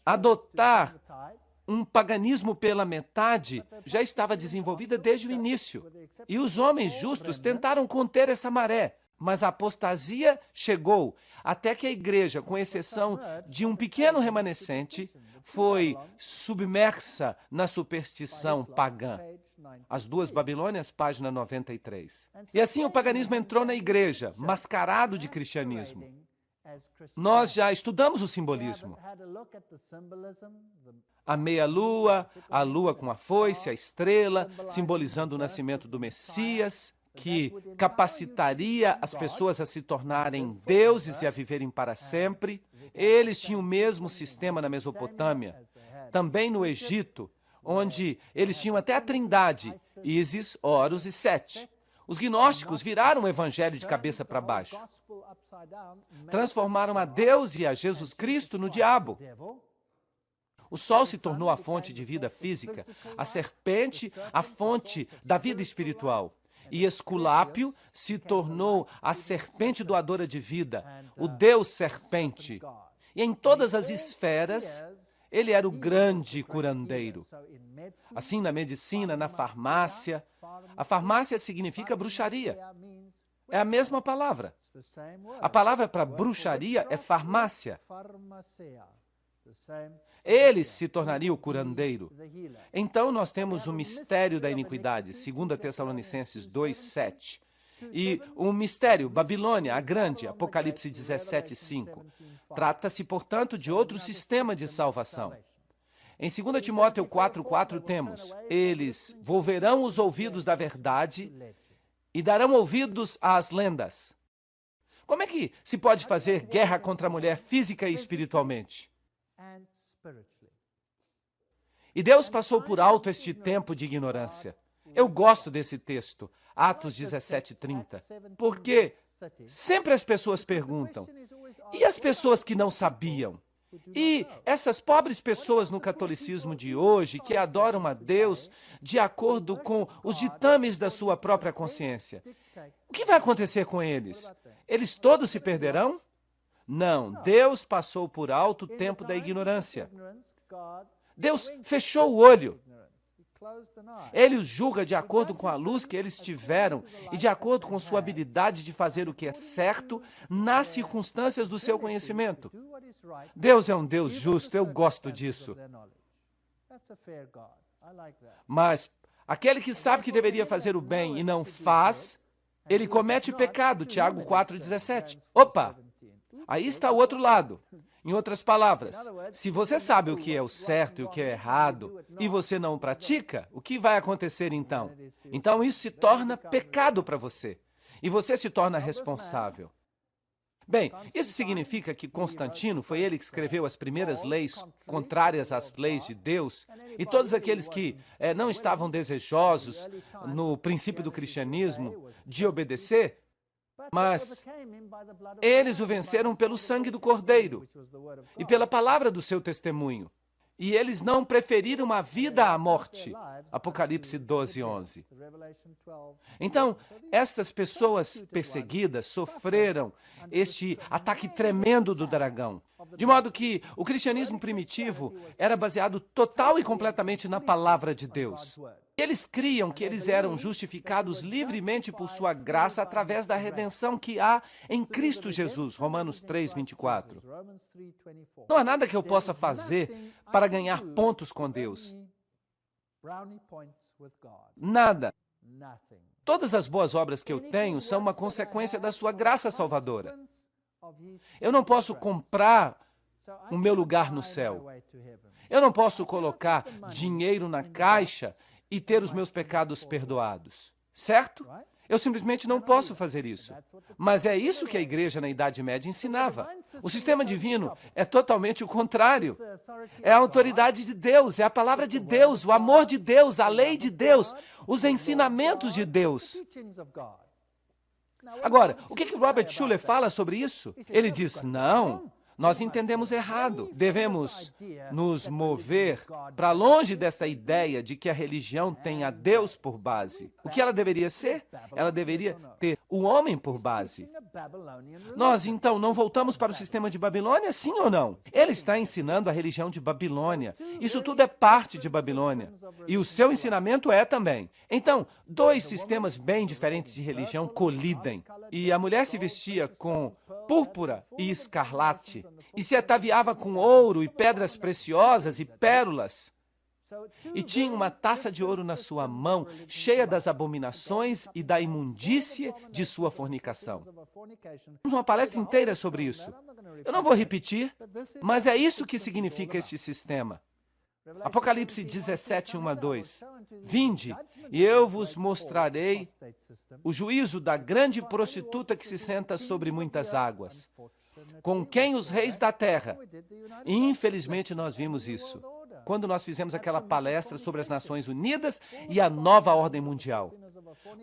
adotar um paganismo pela metade já estava desenvolvida desde o início. E os homens justos tentaram conter essa maré, mas a apostasia chegou até que a igreja, com exceção de um pequeno remanescente, foi submersa na superstição pagã. As Duas Babilônias, página 93. E assim o paganismo entrou na igreja, mascarado de cristianismo. Nós já estudamos o simbolismo. A meia-lua, a lua com a foice, a estrela, simbolizando o nascimento do Messias, que capacitaria as pessoas a se tornarem deuses e a viverem para sempre. Eles tinham o mesmo sistema na Mesopotâmia, também no Egito, onde eles tinham até a trindade, Ísis, Horus e Sete. Os gnósticos viraram o evangelho de cabeça para baixo. Transformaram a Deus e a Jesus Cristo no diabo. O sol se tornou a fonte de vida física, a serpente a fonte da vida espiritual. E Esculápio se tornou a serpente doadora de vida, o Deus serpente. E em todas as esferas, ele era o grande curandeiro. Assim, na medicina, na farmácia, a farmácia significa bruxaria. É a mesma palavra. A palavra para bruxaria é farmácia. Ele se tornaria o curandeiro. Então, nós temos o mistério da iniquidade, 2 Tessalonicenses 2:7. E o mistério, Babilônia, a grande, Apocalipse 17:5. Trata-se, portanto, de outro sistema de salvação. Em 2 Timóteo 4:4 temos: eles volverão os ouvidos da verdade e darão ouvidos às lendas. Como é que se pode fazer guerra contra a mulher física e espiritualmente? E Deus passou por alto este tempo de ignorância. Eu gosto desse texto, Atos 17:30, porque sempre as pessoas perguntam: e as pessoas que não sabiam? E essas pobres pessoas no catolicismo de hoje que adoram a Deus de acordo com os ditames da sua própria consciência, o que vai acontecer com eles? Eles todos se perderão? Não, Deus passou por alto o tempo da ignorância. Deus fechou o olho. Ele os julga de acordo com a luz que eles tiveram e de acordo com sua habilidade de fazer o que é certo nas circunstâncias do seu conhecimento. Deus é um Deus justo, eu gosto disso. Mas aquele que sabe que deveria fazer o bem e não faz, ele comete pecado, Tiago 4:17. Opa! Aí está o outro lado. Em outras palavras, se você sabe o que é o certo e o que é errado e você não o pratica, o que vai acontecer então? Então isso se torna pecado para você e você se torna responsável. Bem, isso significa que Constantino foi ele que escreveu as primeiras leis contrárias às leis de Deus e todos aqueles que não estavam desejosos no princípio do cristianismo de obedecer, mas eles o venceram pelo sangue do Cordeiro e pela palavra do seu testemunho. E eles não preferiram a vida à morte. Apocalipse 12:11. Então, estas pessoas perseguidas sofreram este ataque tremendo do dragão. De modo que o cristianismo primitivo era baseado total e completamente na palavra de Deus. Eles criam que eles eram justificados livremente por sua graça através da redenção que há em Cristo Jesus, Romanos 3:24. Não há nada que eu possa fazer para ganhar pontos com Deus. Nada. Todas as boas obras que eu tenho são uma consequência da sua graça salvadora. Eu não posso comprar o meu lugar no céu. Eu não posso colocar dinheiro na caixa e ter os meus pecados perdoados. Certo? Eu simplesmente não posso fazer isso. Mas é isso que a igreja na Idade Média ensinava. O sistema divino é totalmente o contrário. É a autoridade de Deus, é a palavra de Deus, o amor de Deus, a lei de Deus, os ensinamentos de Deus. Agora, o que Robert Schuller fala sobre isso? Ele diz: não, Nós entendemos errado. Devemos nos mover para longe desta ideia de que a religião tem a Deus por base. O que ela deveria ser? Ela deveria ter o homem por base. Nós, então, não voltamos para o sistema de Babilônia, sim ou não? Ele está ensinando a religião de Babilônia. Isso tudo é parte de Babilônia. E o seu ensinamento é também. Então, dois sistemas bem diferentes de religião colidem. E a mulher se vestia com púrpura e escarlate, e se ataviava com ouro e pedras preciosas e pérolas, e tinha uma taça de ouro na sua mão, cheia das abominações e da imundície de sua fornicação. Temos uma palestra inteira sobre isso. Eu não vou repetir, mas é isso que significa este sistema. Apocalipse 17, 1 a 2. Vinde, e eu vos mostrarei o juízo da grande prostituta que se senta sobre muitas águas, com quem os reis da terra. E infelizmente nós vimos isso quando nós fizemos aquela palestra sobre as Nações Unidas e a nova ordem mundial.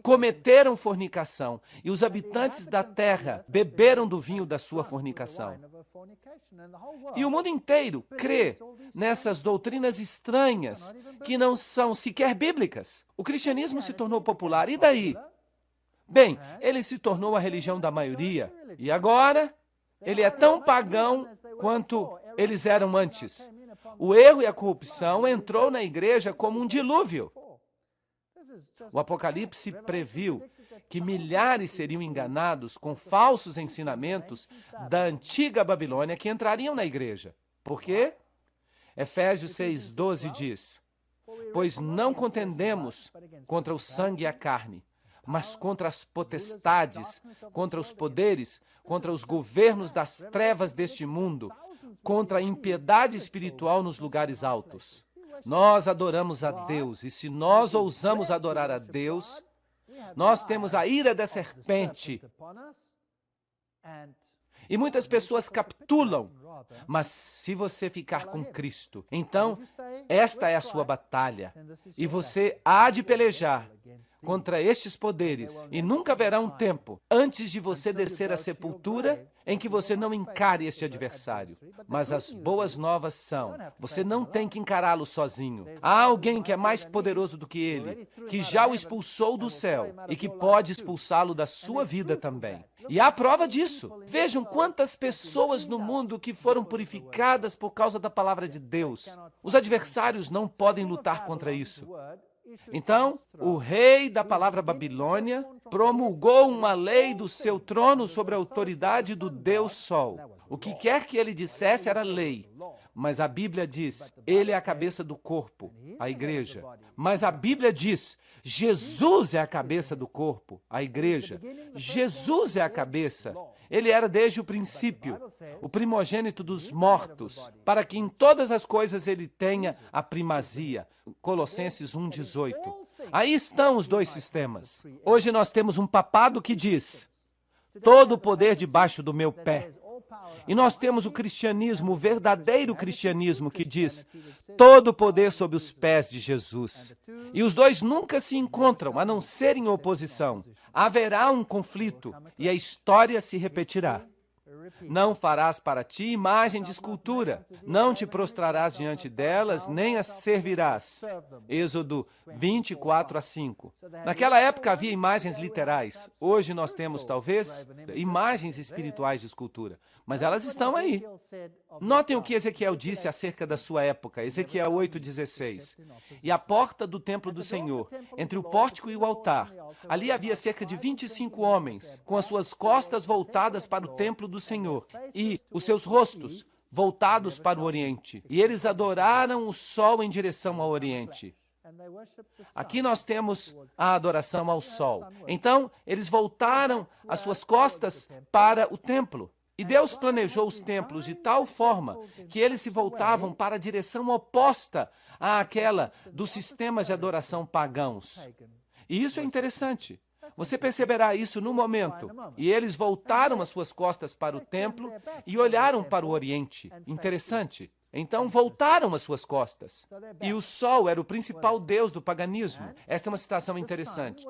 Cometeram fornicação, e os habitantes da terra beberam do vinho da sua fornicação. E o mundo inteiro crê nessas doutrinas estranhas que não são sequer bíblicas. O cristianismo se tornou popular, e daí? Bem, ele se tornou a religião da maioria, e agora ele é tão pagão quanto eles eram antes. O erro e a corrupção entrou na igreja como um dilúvio. O Apocalipse previu que milhares seriam enganados com falsos ensinamentos da antiga Babilônia que entrariam na igreja. Por quê? Efésios 6:12 diz: pois não contendemos contra o sangue e a carne, mas contra as potestades, contra os poderes, contra os governos das trevas deste mundo, contra a impiedade espiritual nos lugares altos. Nós adoramos a Deus, e se nós ousamos adorar a Deus, nós temos a ira da serpente. E muitas pessoas capitulam, mas se você ficar com Cristo, então esta é a sua batalha, e você há de pelejar contra estes poderes, e nunca haverá um tempo antes de você descer à sepultura em que você não encare este adversário. Mas as boas novas são, você não tem que encará-lo sozinho. Há alguém que é mais poderoso do que ele, que já o expulsou do céu e que pode expulsá-lo da sua vida também. E há prova disso. Vejam quantas pessoas no mundo que foram purificadas por causa da palavra de Deus. Os adversários não podem lutar contra isso. Então, o rei da palavra Babilônia promulgou uma lei do seu trono sobre a autoridade do Deus Sol. O que quer que ele dissesse era lei. Mas a Bíblia diz, ele é a cabeça do corpo, a igreja. Mas a Bíblia diz, Jesus é a cabeça do corpo, a igreja. Jesus é a cabeça. Ele era desde o princípio, o primogênito dos mortos, para que em todas as coisas ele tenha a primazia. Colossenses 1:18. Aí estão os dois sistemas. Hoje nós temos um papado que diz, todo o poder debaixo do meu pé. E nós temos o cristianismo, o verdadeiro cristianismo, que diz, todo o poder sob os pés de Jesus. E os dois nunca se encontram, a não ser em oposição. Haverá um conflito e a história se repetirá. Não farás para ti imagem de escultura, não te prostrarás diante delas, nem as servirás. Êxodo 24:5. Naquela época havia imagens literais. Hoje nós temos, talvez, imagens espirituais de escultura. Mas elas estão aí. Notem o que Ezequiel disse acerca da sua época, Ezequiel 8:16. E a porta do templo do Senhor, entre o pórtico e o altar, ali havia cerca de 25 homens, com as suas costas voltadas para o templo do Senhor, e os seus rostos voltados para o oriente. E eles adoraram o sol em direção ao oriente. Aqui nós temos a adoração ao sol. Então, eles voltaram as suas costas para o templo. E Deus planejou os templos de tal forma que eles se voltavam para a direção oposta àquela dos sistemas de adoração pagãos. E isso é interessante. Você perceberá isso no momento. E eles voltaram as suas costas para o templo e olharam para o oriente. Interessante. Então voltaram as suas costas. E o sol era o principal deus do paganismo. Esta é uma citação interessante.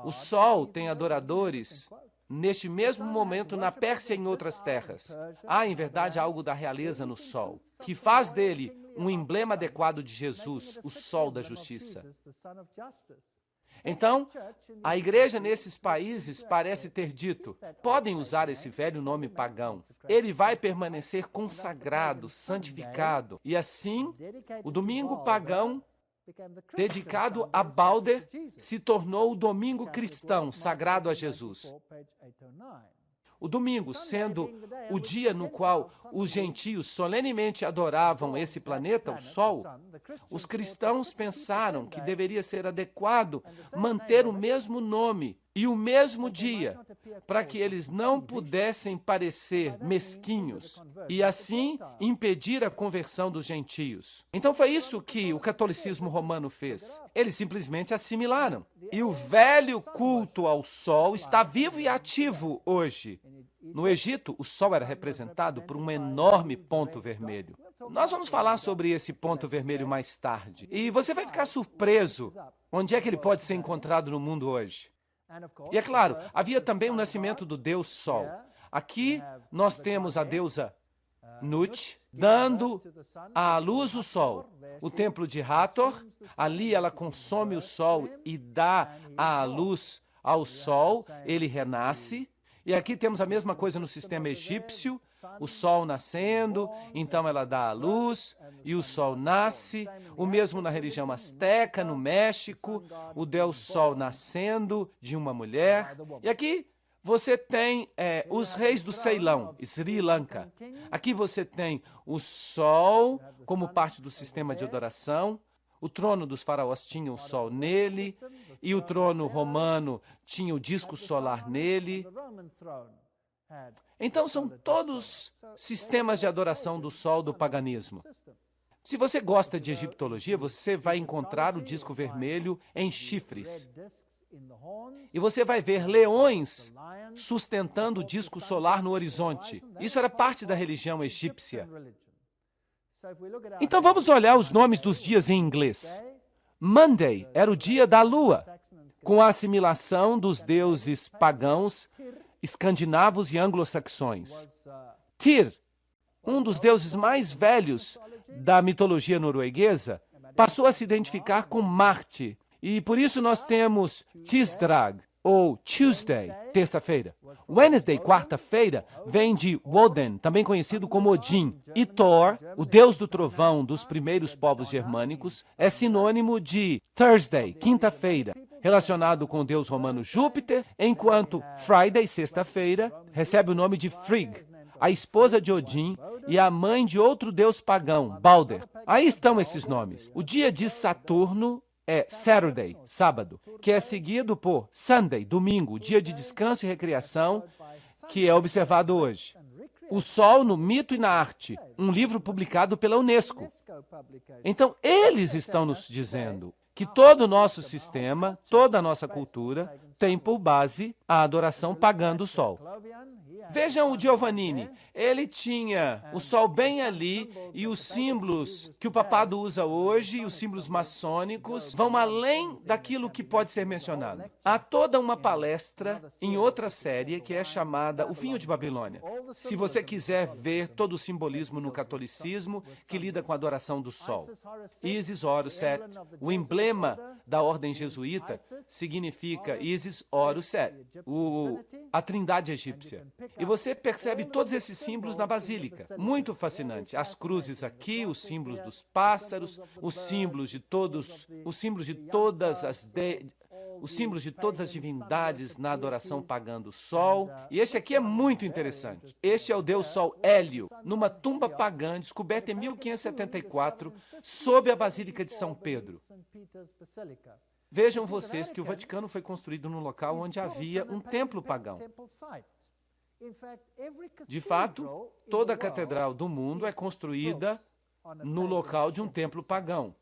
O sol tem adoradores neste mesmo momento na Pérsia e em outras terras. Há, em verdade, algo da realeza no sol, que faz dele um emblema adequado de Jesus, o sol da justiça. Então, a igreja nesses países parece ter dito: podem usar esse velho nome pagão. Ele vai permanecer consagrado, santificado. E assim, o domingo pagão, dedicado a Balder, se tornou o domingo cristão, sagrado a Jesus. O domingo, sendo o dia no qual os gentios solenemente adoravam esse planeta, o Sol, os cristãos pensaram que deveria ser adequado manter o mesmo nome e o mesmo dia, para que eles não pudessem parecer mesquinhos e assim impedir a conversão dos gentios. Então foi isso que o catolicismo romano fez. Eles simplesmente assimilaram. E o velho culto ao sol está vivo e ativo hoje. No Egito, o sol era representado por um enorme ponto vermelho. Nós vamos falar sobre esse ponto vermelho mais tarde. E você vai ficar surpreso onde é que ele pode ser encontrado no mundo hoje. E é claro, havia também o nascimento do Deus Sol. Aqui nós temos a deusa Nut, dando à luz o sol. O templo de Hathor, ali ela consome o sol e dá a luz ao sol, ele renasce. E aqui temos a mesma coisa no sistema egípcio, o sol nascendo, então ela dá a luz e o sol nasce. O mesmo na religião asteca, no México, o Deus Sol nascendo de uma mulher. E aqui você tem os reis do Ceilão, Sri Lanka. Aqui você tem o sol como parte do sistema de adoração. O trono dos faraós tinha o sol nele, e o trono romano tinha o disco solar nele. Então são todos sistemas de adoração do sol do paganismo. Se você gosta de egiptologia, você vai encontrar o disco vermelho em chifres. E você vai ver leões sustentando o disco solar no horizonte. Isso era parte da religião egípcia. Então vamos olhar os nomes dos dias em inglês. Monday era o dia da lua, com a assimilação dos deuses pagãos, escandinavos e anglo-saxões. Tyr, um dos deuses mais velhos da mitologia norueguesa, passou a se identificar com Marte, e por isso nós temos Tisdag, ou Tuesday, terça-feira. Wednesday, quarta-feira, vem de Woden, também conhecido como Odin. E Thor, o deus do trovão dos primeiros povos germânicos, é sinônimo de Thursday, quinta-feira, relacionado com o deus romano Júpiter, enquanto Friday, sexta-feira, recebe o nome de Frigg, a esposa de Odin e a mãe de outro deus pagão, Balder. Aí estão esses nomes. O dia de Saturno é Saturday, sábado, que é seguido por Sunday, domingo, dia de descanso e recreação, que é observado hoje. O Sol no Mito e na Arte, um livro publicado pela Unesco. Então, eles estão nos dizendo que todo o nosso sistema, toda a nossa cultura, tem por base a adoração pagã do Sol. Vejam o Giovannini, ele tinha o sol bem ali e os símbolos que o papado usa hoje, os símbolos maçônicos, vão além daquilo que pode ser mencionado. Há toda uma palestra em outra série que é chamada O Vinho de Babilônia. Se você quiser ver todo o simbolismo no catolicismo que lida com a adoração do sol. Isis, Horus, Set, o emblema da ordem jesuíta significa Isis, Horus, Set, a trindade egípcia. E você percebe todos esses símbolos na basílica. Muito fascinante. As cruzes aqui, os símbolos dos pássaros, os símbolos de todas as divindades na adoração pagã do sol. E este aqui é muito interessante. Este é o deus Sol Hélio, numa tumba pagã descoberta em 1574, sob a Basílica de São Pedro. Vejam vocês que o Vaticano foi construído num local onde havia um templo pagão. De fato, toda a catedral do mundo é construída no local de um templo pagão,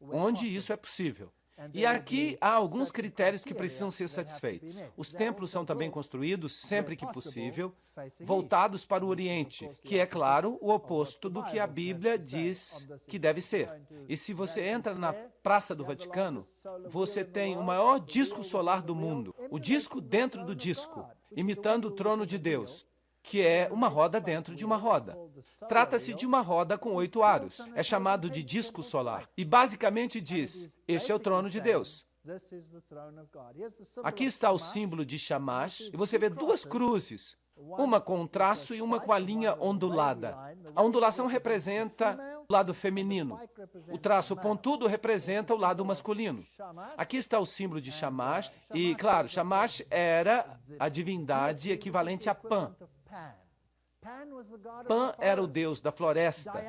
onde isso é possível. E aqui há alguns critérios que precisam ser satisfeitos. Os templos são também construídos, sempre que possível, voltados para o Oriente, que é, claro, o oposto do que a Bíblia diz que deve ser. E se você entra na Praça do Vaticano, você tem o maior disco solar do mundo, o disco dentro do disco. imitando o trono de Deus, que é uma roda dentro de uma roda. Trata-se de uma roda com 8 aros. É chamado de disco solar. E basicamente diz, este é o trono de Deus. Aqui está o símbolo de Shamash, e você vê 2 cruzes, uma com um traço e uma com a linha ondulada. A ondulação representa o lado feminino. O traço pontudo representa o lado masculino. Aqui está o símbolo de Shamash, e, claro, Shamash era a divindade equivalente a Pan. Pan era o deus da floresta,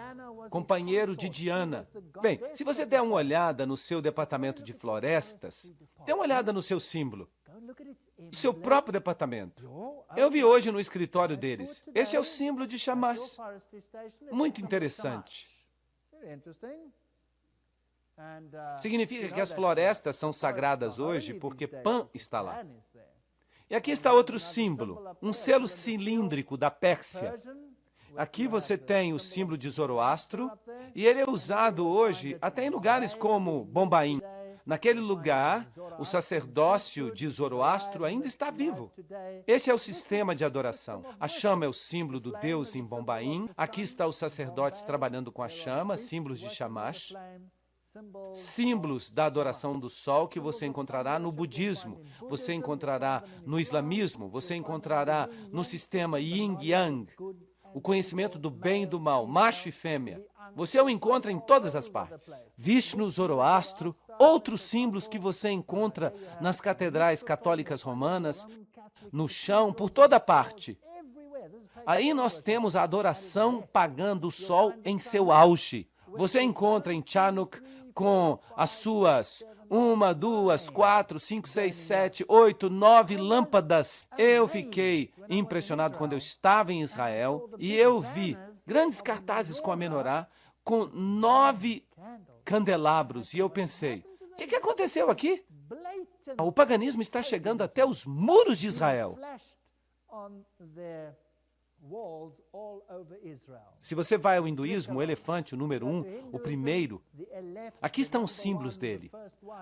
companheiro de Diana. Bem, se você der uma olhada no seu departamento de florestas, dê uma olhada no seu símbolo, no seu próprio departamento. Eu vi hoje no escritório deles. Este é o símbolo de Shamash. Muito interessante. Significa que as florestas são sagradas hoje porque Pan está lá. E aqui está outro símbolo, um selo cilíndrico da Pérsia. Aqui você tem o símbolo de Zoroastro, e ele é usado hoje até em lugares como Bombaim. Naquele lugar, o sacerdócio de Zoroastro ainda está vivo. Esse é o sistema de adoração. A chama é o símbolo do Deus em Bombaim. Aqui está os sacerdotes trabalhando com a chama, símbolos de Shamash. Símbolos da adoração do sol que você encontrará no budismo, você encontrará no islamismo, você encontrará no sistema yin-yang, o conhecimento do bem e do mal, macho e fêmea. Você o encontra em todas as partes. Vishnu, Zoroastro, outros símbolos que você encontra nas catedrais católicas romanas, no chão, por toda parte. Aí nós temos a adoração pagã do sol em seu auge. Você encontra em Chanuk com as suas 1, 2, 4, 5, 6, 7, 8, 9 lâmpadas. Eu fiquei impressionado quando eu estava em Israel e eu vi grandes cartazes com a menorá, com 9 candelabros. E eu pensei, o que aconteceu aqui? O paganismo está chegando até os muros de Israel. Se você vai ao hinduísmo, o elefante, o número 1, o primeiro, aqui estão os símbolos dele.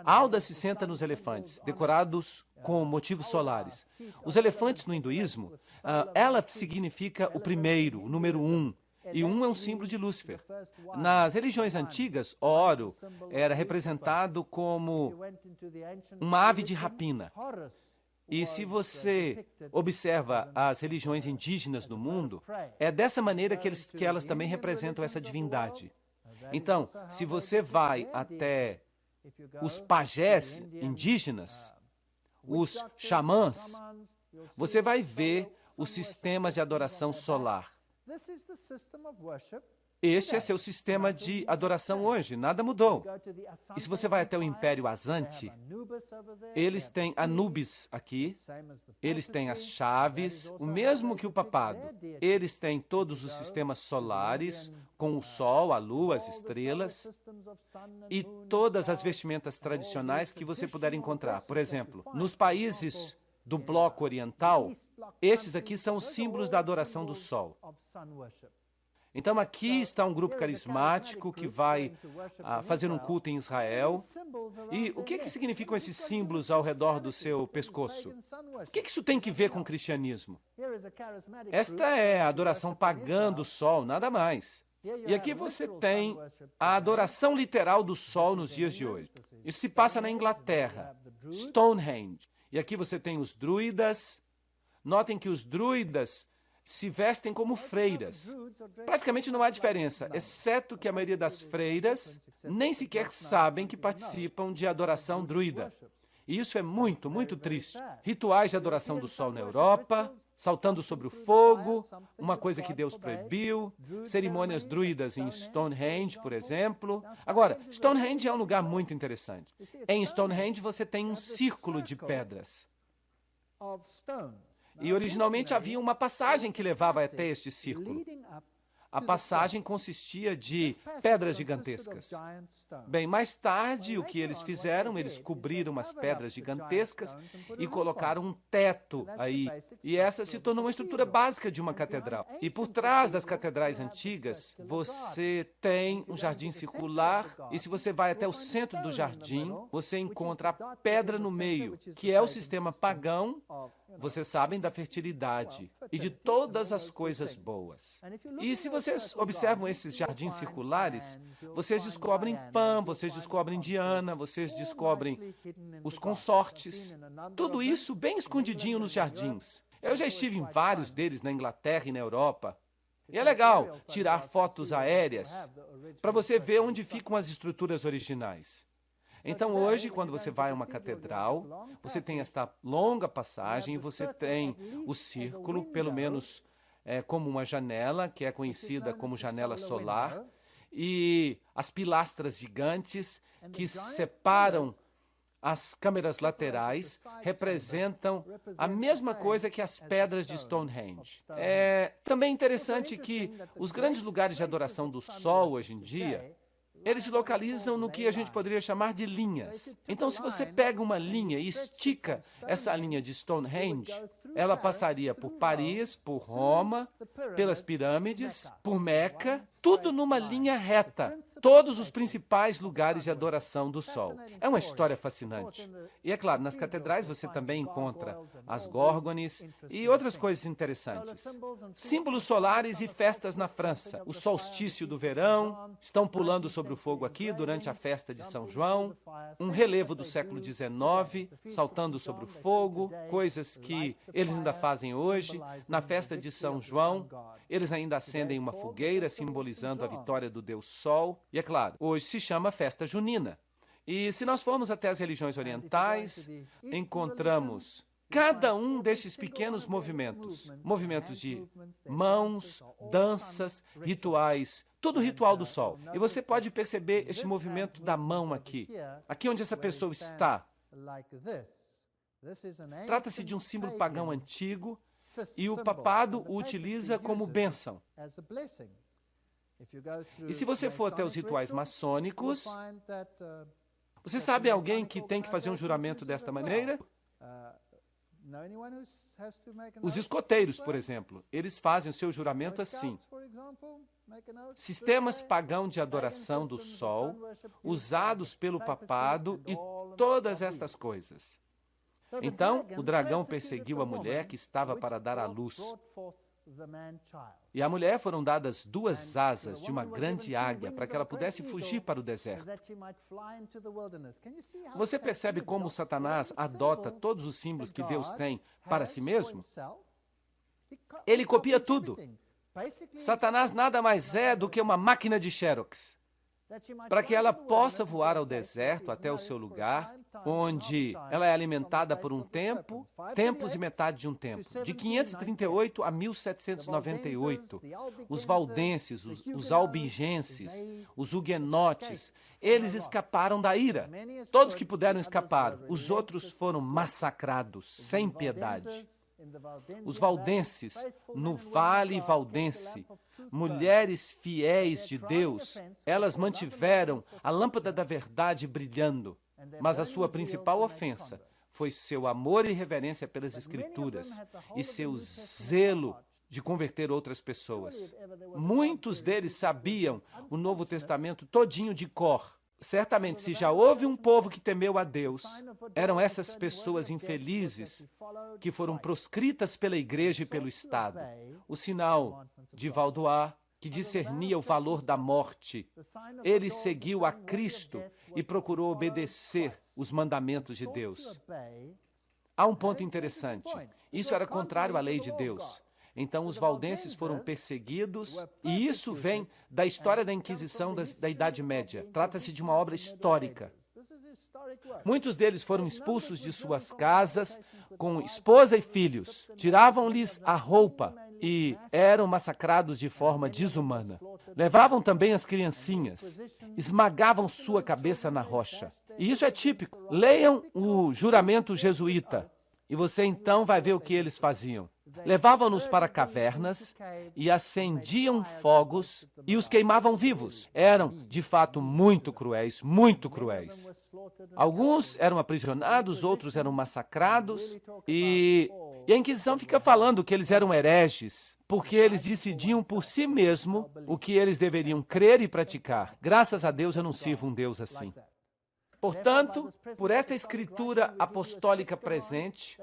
A Alda se senta nos elefantes, decorados com motivos solares. Os elefantes no hinduísmo, ela significa o primeiro, o número 1. E 1 é um símbolo de Lúcifer. Nas religiões antigas, Oro era representado como uma ave de rapina. E se você observa as religiões indígenas do mundo, é dessa maneira que elas também representam essa divindade. Então, se você vai até os pajés indígenas, os xamãs, você vai ver os sistemas de adoração solar. Este é seu sistema de adoração hoje, nada mudou. E se você vai até o Império Azante, eles têm Anubis aqui, eles têm as chaves, o mesmo que o papado. Eles têm todos os sistemas solares, com o sol, a lua, as estrelas, e todas as vestimentas tradicionais que você puder encontrar. Por exemplo, nos países do bloco oriental, estes aqui são os símbolos da adoração do sol. Então aqui está um grupo carismático que vai fazer um culto em Israel. E o que significam esses símbolos ao redor do seu pescoço? O que isso tem que ver com o cristianismo? Esta é a adoração pagã do sol, nada mais. E aqui você tem a adoração literal do sol nos dias de hoje. Isso se passa na Inglaterra, Stonehenge. E aqui você tem os druidas. Notem que os druidas se vestem como freiras. Praticamente não há diferença, exceto que a maioria das freiras nem sequer sabem que participam de adoração druida. E isso é muito, muito triste. Rituais de adoração do sol na Europa, saltando sobre o fogo, uma coisa que Deus proibiu, cerimônias druidas em Stonehenge, por exemplo. Agora, Stonehenge é um lugar muito interessante. Em Stonehenge você tem um círculo de pedras. E originalmente havia uma passagem que levava até este círculo. a passagem consistia de pedras gigantescas. Bem, mais tarde, o que eles fizeram? Eles cobriram as pedras gigantescas e colocaram um teto aí. E essa se tornou uma estrutura básica de uma catedral. E por trás das catedrais antigas, você tem um jardim circular. E se você vai até o centro do jardim, você encontra a pedra no meio, que é o sistema pagão, vocês sabem, da fertilidade e de todas as coisas boas. E se vocês observam esses jardins circulares, vocês descobrem Pan, vocês descobrem Diana, vocês descobrem os consortes, tudo isso bem escondidinho nos jardins. Eu já estive em vários deles na Inglaterra e na Europa. E é legal tirar fotos aéreas para você ver onde ficam as estruturas originais. Então, hoje, quando você vai a uma catedral, você tem esta longa passagem e você tem o círculo, pelo menos como uma janela, que é conhecida como janela solar, e as pilastras gigantes que separam as câmeras laterais representam a mesma coisa que as pedras de Stonehenge. É também interessante que os grandes lugares de adoração do Sol, hoje em dia, eles se localizam no que a gente poderia chamar de linhas. Então, se você pega uma linha e estica essa linha de Stonehenge, ela passaria por Paris, por Roma, pelas pirâmides, por Meca, tudo numa linha reta. Todos os principais lugares de adoração do Sol. É uma história fascinante. E é claro, nas catedrais você também encontra as górgones e outras coisas interessantes. Símbolos solares e festas na França. O solstício do verão, estão pulando sobre o fogo aqui durante a festa de São João, um relevo do século XIX, saltando sobre o fogo, coisas que eles ainda fazem hoje. Na festa de São João, eles ainda acendem uma fogueira, simbolizando a vitória do Deus Sol. E é claro, hoje se chama festa junina. E se nós formos até as religiões orientais, encontramos cada um desses pequenos movimentos, movimentos de mãos, danças, rituais, tudo ritual do Sol. E você pode perceber este movimento da mão aqui, aqui onde essa pessoa está. Trata-se de um símbolo pagão antigo e o papado o utiliza como bênção. E se você for até os rituais maçônicos, você sabe alguém que tem que fazer um juramento desta maneira? Os escoteiros, por exemplo, eles fazem o seu juramento assim. Sistemas pagãos de adoração do Sol, usados pelo papado e todas estas coisas. Então, o dragão perseguiu a mulher que estava para dar à luz. E à mulher foram dadas 2 asas de uma grande águia para que ela pudesse fugir para o deserto. Você percebe como Satanás adota todos os símbolos que Deus tem para si mesmo? Ele copia tudo. Satanás nada mais é do que uma máquina de Xerox, para que ela possa voar ao deserto até o seu lugar, onde ela é alimentada por um tempo, tempos e metade de um tempo. De 538 a 1798, os valdenses, os albigenses, os huguenotes, eles escaparam da ira. Todos que puderam escapar, os outros foram massacrados, sem piedade. Os valdenses, no Vale Valdense, mulheres fiéis de Deus, elas mantiveram a lâmpada da verdade brilhando, mas a sua principal ofensa foi seu amor e reverência pelas Escrituras e seu zelo de converter outras pessoas. Muitos deles sabiam o Novo Testamento todinho de cor. Certamente, se já houve um povo que temeu a Deus, eram essas pessoas infelizes que foram proscritas pela igreja e pelo Estado. O sinal de Vaudois, que discernia o valor da morte, ele seguiu a Cristo e procurou obedecer os mandamentos de Deus. Há um ponto interessante. Isso era contrário à lei de Deus. Então, os valdenses foram perseguidos, e isso vem da história da Inquisição da Idade Média. Trata-se de uma obra histórica. Muitos deles foram expulsos de suas casas com esposa e filhos. Tiravam-lhes a roupa e eram massacrados de forma desumana. Levavam também as criancinhas, esmagavam sua cabeça na rocha. E isso é típico. Leiam o juramento jesuíta e você então vai ver o que eles faziam. Levavam-nos para cavernas e acendiam fogos e os queimavam vivos. Eram, de fato, muito cruéis, muito cruéis. Alguns eram aprisionados, outros eram massacrados, e a Inquisição fica falando que eles eram hereges, porque eles decidiam por si mesmos o que eles deveriam crer e praticar. Graças a Deus eu não sirvo um Deus assim. Portanto, por esta escritura apostólica presente,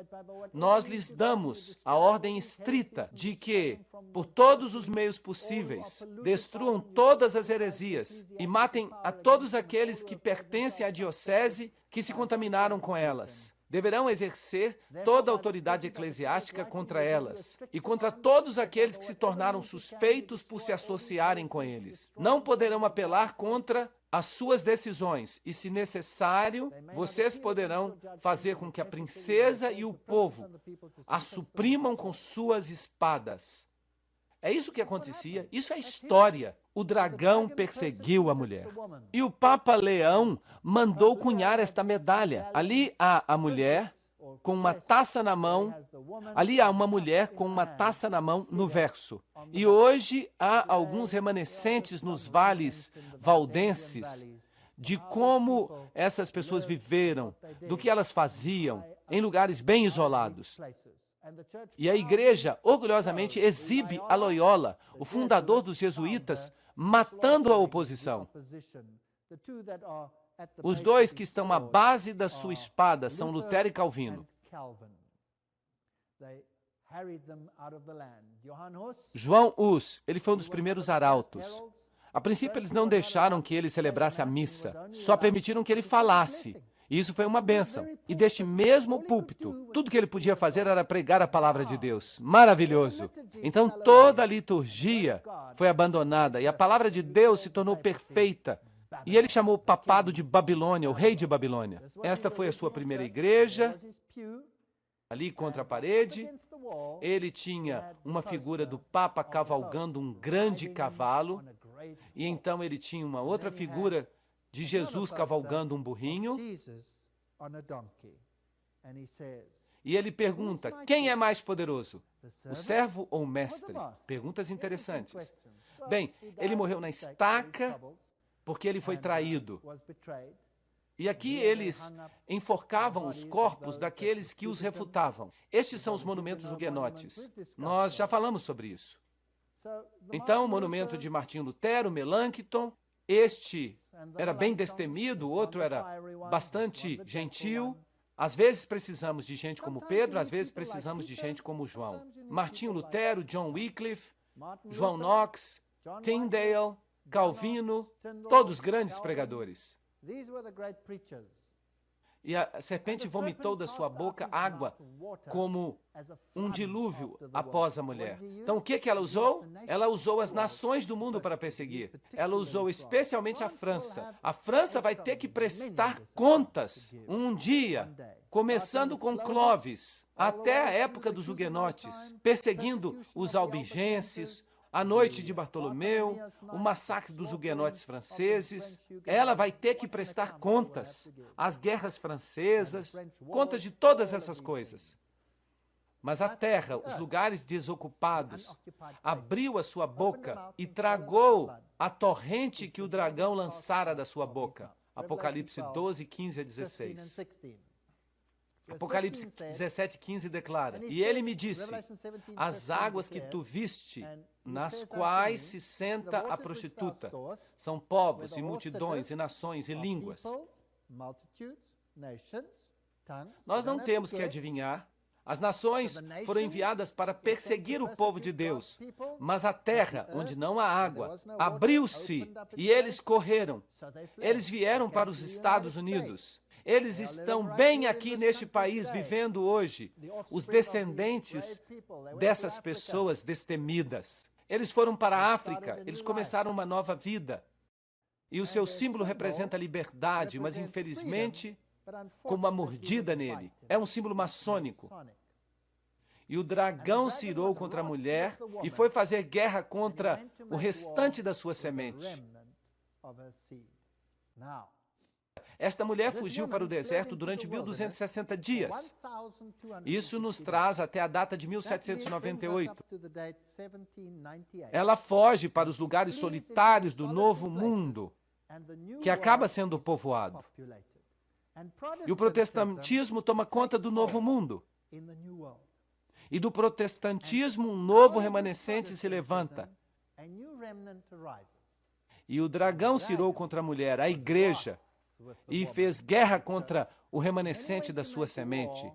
nós lhes damos a ordem estrita de que, por todos os meios possíveis, destruam todas as heresias e matem a todos aqueles que pertencem à diocese que se contaminaram com elas. Deverão exercer toda a autoridade eclesiástica contra elas e contra todos aqueles que se tornaram suspeitos por se associarem com eles. Não poderão apelar contra as suas decisões e, se necessário, vocês poderão fazer com que a princesa e o povo a suprimam com suas espadas. É isso que acontecia, isso é história. O dragão perseguiu a mulher. E o Papa Leão mandou cunhar esta medalha. Ali há a mulher com uma taça na mão, ali há uma mulher com uma taça na mão no verso. E hoje há alguns remanescentes nos vales valdenses de como essas pessoas viveram, do que elas faziam, em lugares bem isolados. E a igreja orgulhosamente exibe a Loyola, o fundador dos jesuítas, matando a oposição. Os dois que estão à base da sua espada são Lutero e Calvino. João Hus, ele foi um dos primeiros arautos. A princípio, eles não deixaram que ele celebrasse a missa, só permitiram que ele falasse. E isso foi uma bênção. E deste mesmo púlpito, tudo que ele podia fazer era pregar a palavra de Deus. Maravilhoso! Então toda a liturgia foi abandonada e a palavra de Deus se tornou perfeita. E ele chamou o papado de Babilônia, o rei de Babilônia. Esta foi a sua primeira igreja, ali contra a parede. Ele tinha uma figura do Papa cavalgando um grande cavalo. E então ele tinha uma outra figura de Jesus cavalgando um burrinho. E ele pergunta, quem é mais poderoso? O servo ou o mestre? Perguntas interessantes. Bem, ele morreu na estaca porque ele foi traído. E aqui eles enforcavam os corpos daqueles que os refutavam. Estes são os monumentos huguenotes. Nós já falamos sobre isso. Então, o monumento de Martinho Lutero, Melanchthon, este era bem destemido, o outro era bastante gentil. Às vezes precisamos de gente como Pedro, às vezes precisamos de gente como João. Martinho Lutero, John Wycliffe, João Knox, Tyndale, Calvino, todos grandes pregadores. E a serpente vomitou da sua boca água como um dilúvio após a mulher. Então, o que ela usou? Ela usou as nações do mundo para perseguir. Ela usou especialmente a França. A França vai ter que prestar contas um dia, começando com Clovis, até a época dos huguenotes, perseguindo os albigenses, a noite de Bartolomeu, o massacre dos huguenotes franceses. Ela vai ter que prestar contas às guerras francesas, contas de todas essas coisas. Mas a terra, os lugares desocupados, abriu a sua boca e tragou a torrente que o dragão lançara da sua boca. Apocalipse 12, 15 a 16. Apocalipse 17, 15 declara, e ele me disse, as águas que tu viste, nas quais se senta a prostituta, são povos e multidões e nações e línguas. Nós não temos que adivinhar. As nações foram enviadas para perseguir o povo de Deus, mas a terra, onde não há água, abriu-se e eles correram. Eles vieram para os Estados Unidos. Eles estão bem aqui neste país, vivendo hoje, os descendentes dessas pessoas destemidas. Eles foram para a África, eles começaram uma nova vida. E o seu símbolo representa a liberdade, mas infelizmente, com uma mordida nele. É um símbolo maçônico. E o dragão se irou contra a mulher e foi fazer guerra contra o restante da sua semente. Esta mulher fugiu para o deserto durante 1260 dias. Isso nos traz até a data de 1798. Ela foge para os lugares solitários do Novo Mundo, que acaba sendo povoado. E o protestantismo toma conta do Novo Mundo. E do protestantismo, um novo remanescente se levanta. E o dragão se irou contra a mulher, a igreja, e fez guerra contra o remanescente da sua semente.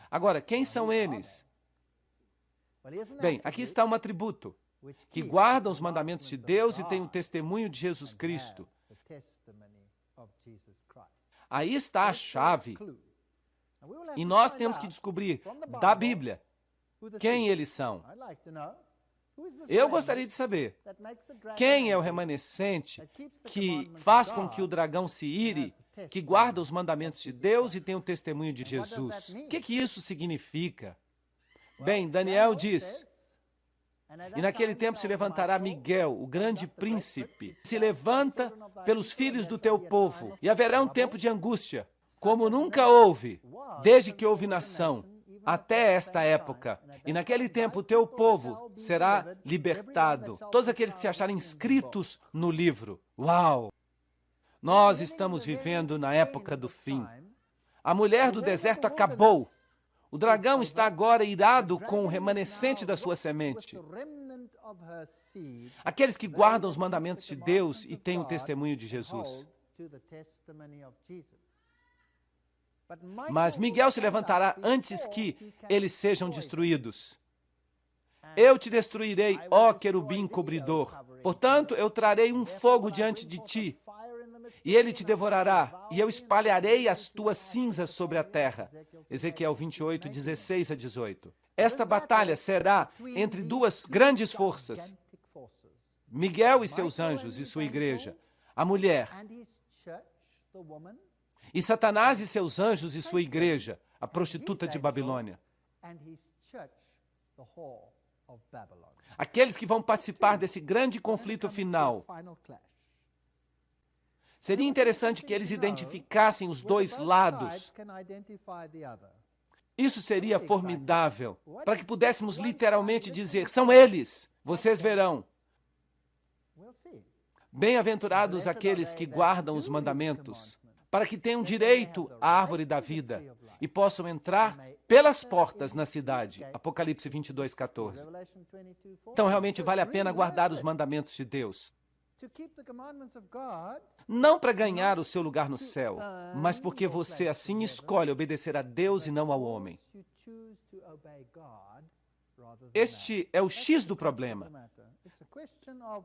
Agora, quem são eles? Bem, aqui está um atributo, que guardam os mandamentos de Deus e têm o testemunho de Jesus Cristo. Aí está a chave. E nós temos que descobrir da Bíblia quem eles são. Eu gostaria de saber quem é o remanescente que faz com que o dragão se ire, que guarda os mandamentos de Deus e tem o testemunho de Jesus. O que isso significa? Bem, Daniel diz: e naquele tempo se levantará Miguel, o grande príncipe, se levanta pelos filhos do teu povo, e haverá um tempo de angústia, como nunca houve, desde que houve nação, até esta época. E naquele tempo o teu povo será libertado. Todos aqueles que se acharem inscritos no livro. Uau! Nós estamos vivendo na época do fim. A mulher do deserto acabou. O dragão está agora irado com o remanescente da sua semente. Aqueles que guardam os mandamentos de Deus e têm o testemunho de Jesus. Mas Miguel se levantará antes que eles sejam destruídos. Eu te destruirei, ó querubim cobridor. Portanto, eu trarei um fogo diante de ti, e ele te devorará, e eu espalharei as tuas cinzas sobre a terra. Ezequiel 28, 16 a 18. Esta batalha será entre duas grandes forças. Miguel e seus anjos e sua igreja. A mulher. E Satanás e seus anjos e sua igreja, a prostituta de Babilônia. Aqueles que vão participar desse grande conflito final. Seria interessante que eles identificassem os dois lados. Isso seria formidável, para que pudéssemos literalmente dizer: são eles, vocês verão. Bem-aventurados aqueles que guardam os mandamentos, para que tenham direito à árvore da vida e possam entrar pelas portas na cidade. Apocalipse 22, 14. Então, realmente vale a pena guardar os mandamentos de Deus. Não para ganhar o seu lugar no céu, mas porque você assim escolhe obedecer a Deus e não ao homem. Este é o X do problema.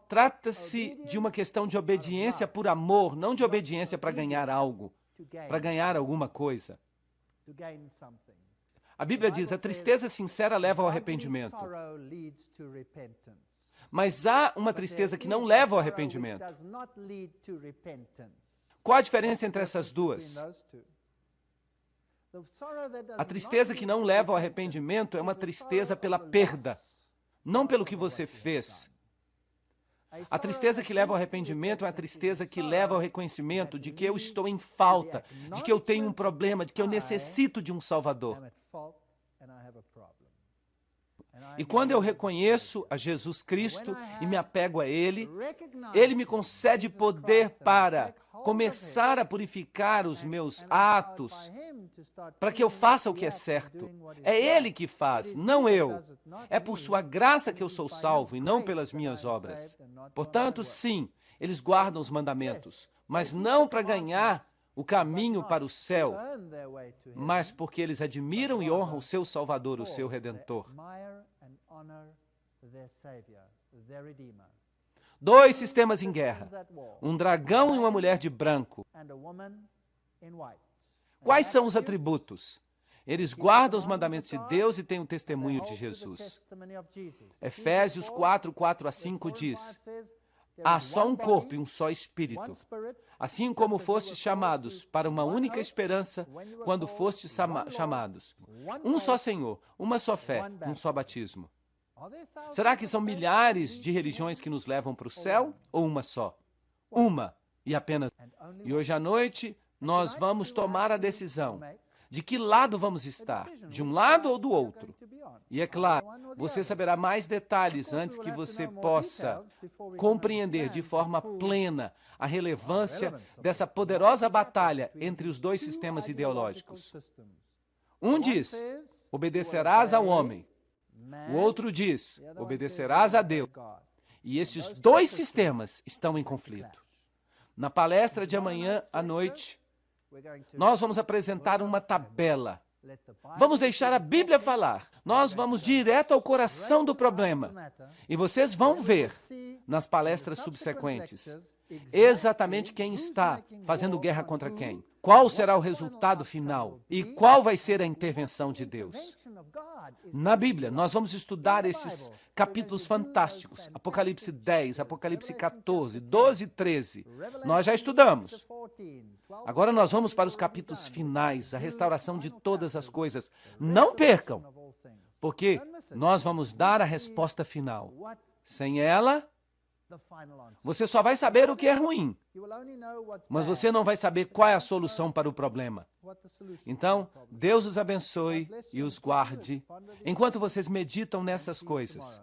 Trata-se de uma questão de obediência por amor, não de obediência para ganhar algo, para ganhar alguma coisa. A Bíblia diz: a tristeza sincera leva ao arrependimento. Mas há uma tristeza que não leva ao arrependimento. Qual a diferença entre essas duas? A tristeza que não leva ao arrependimento é uma tristeza pela perda, não pelo que você fez. A tristeza que leva ao arrependimento é a tristeza que leva ao reconhecimento de que eu estou em falta, de que eu tenho um problema, de que eu necessito de um Salvador. E quando eu reconheço a Jesus Cristo e me apego a Ele, Ele me concede poder para começar a purificar os meus atos, para que eu faça o que é certo. É Ele que faz, não eu. É por sua graça que eu sou salvo e não pelas minhas obras. Portanto, sim, eles guardam os mandamentos, mas não para ganhar o caminho para o céu, mas porque eles admiram e honram o seu Salvador, o seu Redentor. Dois sistemas em guerra, um dragão e uma mulher de branco. Quais são os atributos? Eles guardam os mandamentos de Deus e têm o testemunho de Jesus. Efésios 4, 4 a 5 diz: há só um corpo e um só espírito, assim como fostes chamados para uma única esperança quando fostes chamados. Um só Senhor, uma só fé, um só batismo. Será que são milhares de religiões que nos levam para o céu ou uma só? Uma e apenas. E hoje à noite nós vamos tomar a decisão de que lado vamos estar, de um lado ou do outro. E é claro, você saberá mais detalhes antes que você possa compreender de forma plena a relevância dessa poderosa batalha entre os dois sistemas ideológicos. Um diz, obedecerás ao homem. O outro diz, obedecerás a Deus. E esses dois sistemas estão em conflito. Na palestra de amanhã à noite, nós vamos apresentar uma tabela. Vamos deixar a Bíblia falar. Nós vamos direto ao coração do problema. E vocês vão ver, nas palestras subsequentes, exatamente quem está fazendo guerra contra quem. Qual será o resultado final? E qual vai ser a intervenção de Deus? Na Bíblia, nós vamos estudar esses capítulos fantásticos. Apocalipse 10, Apocalipse 14, 12 e 13. Nós já estudamos. Agora nós vamos para os capítulos finais, a restauração de todas as coisas. Não percam, porque nós vamos dar a resposta final. Sem ela, você só vai saber o que é ruim, mas você não vai saber qual é a solução para o problema. Então, Deus os abençoe e os guarde enquanto vocês meditam nessas coisas.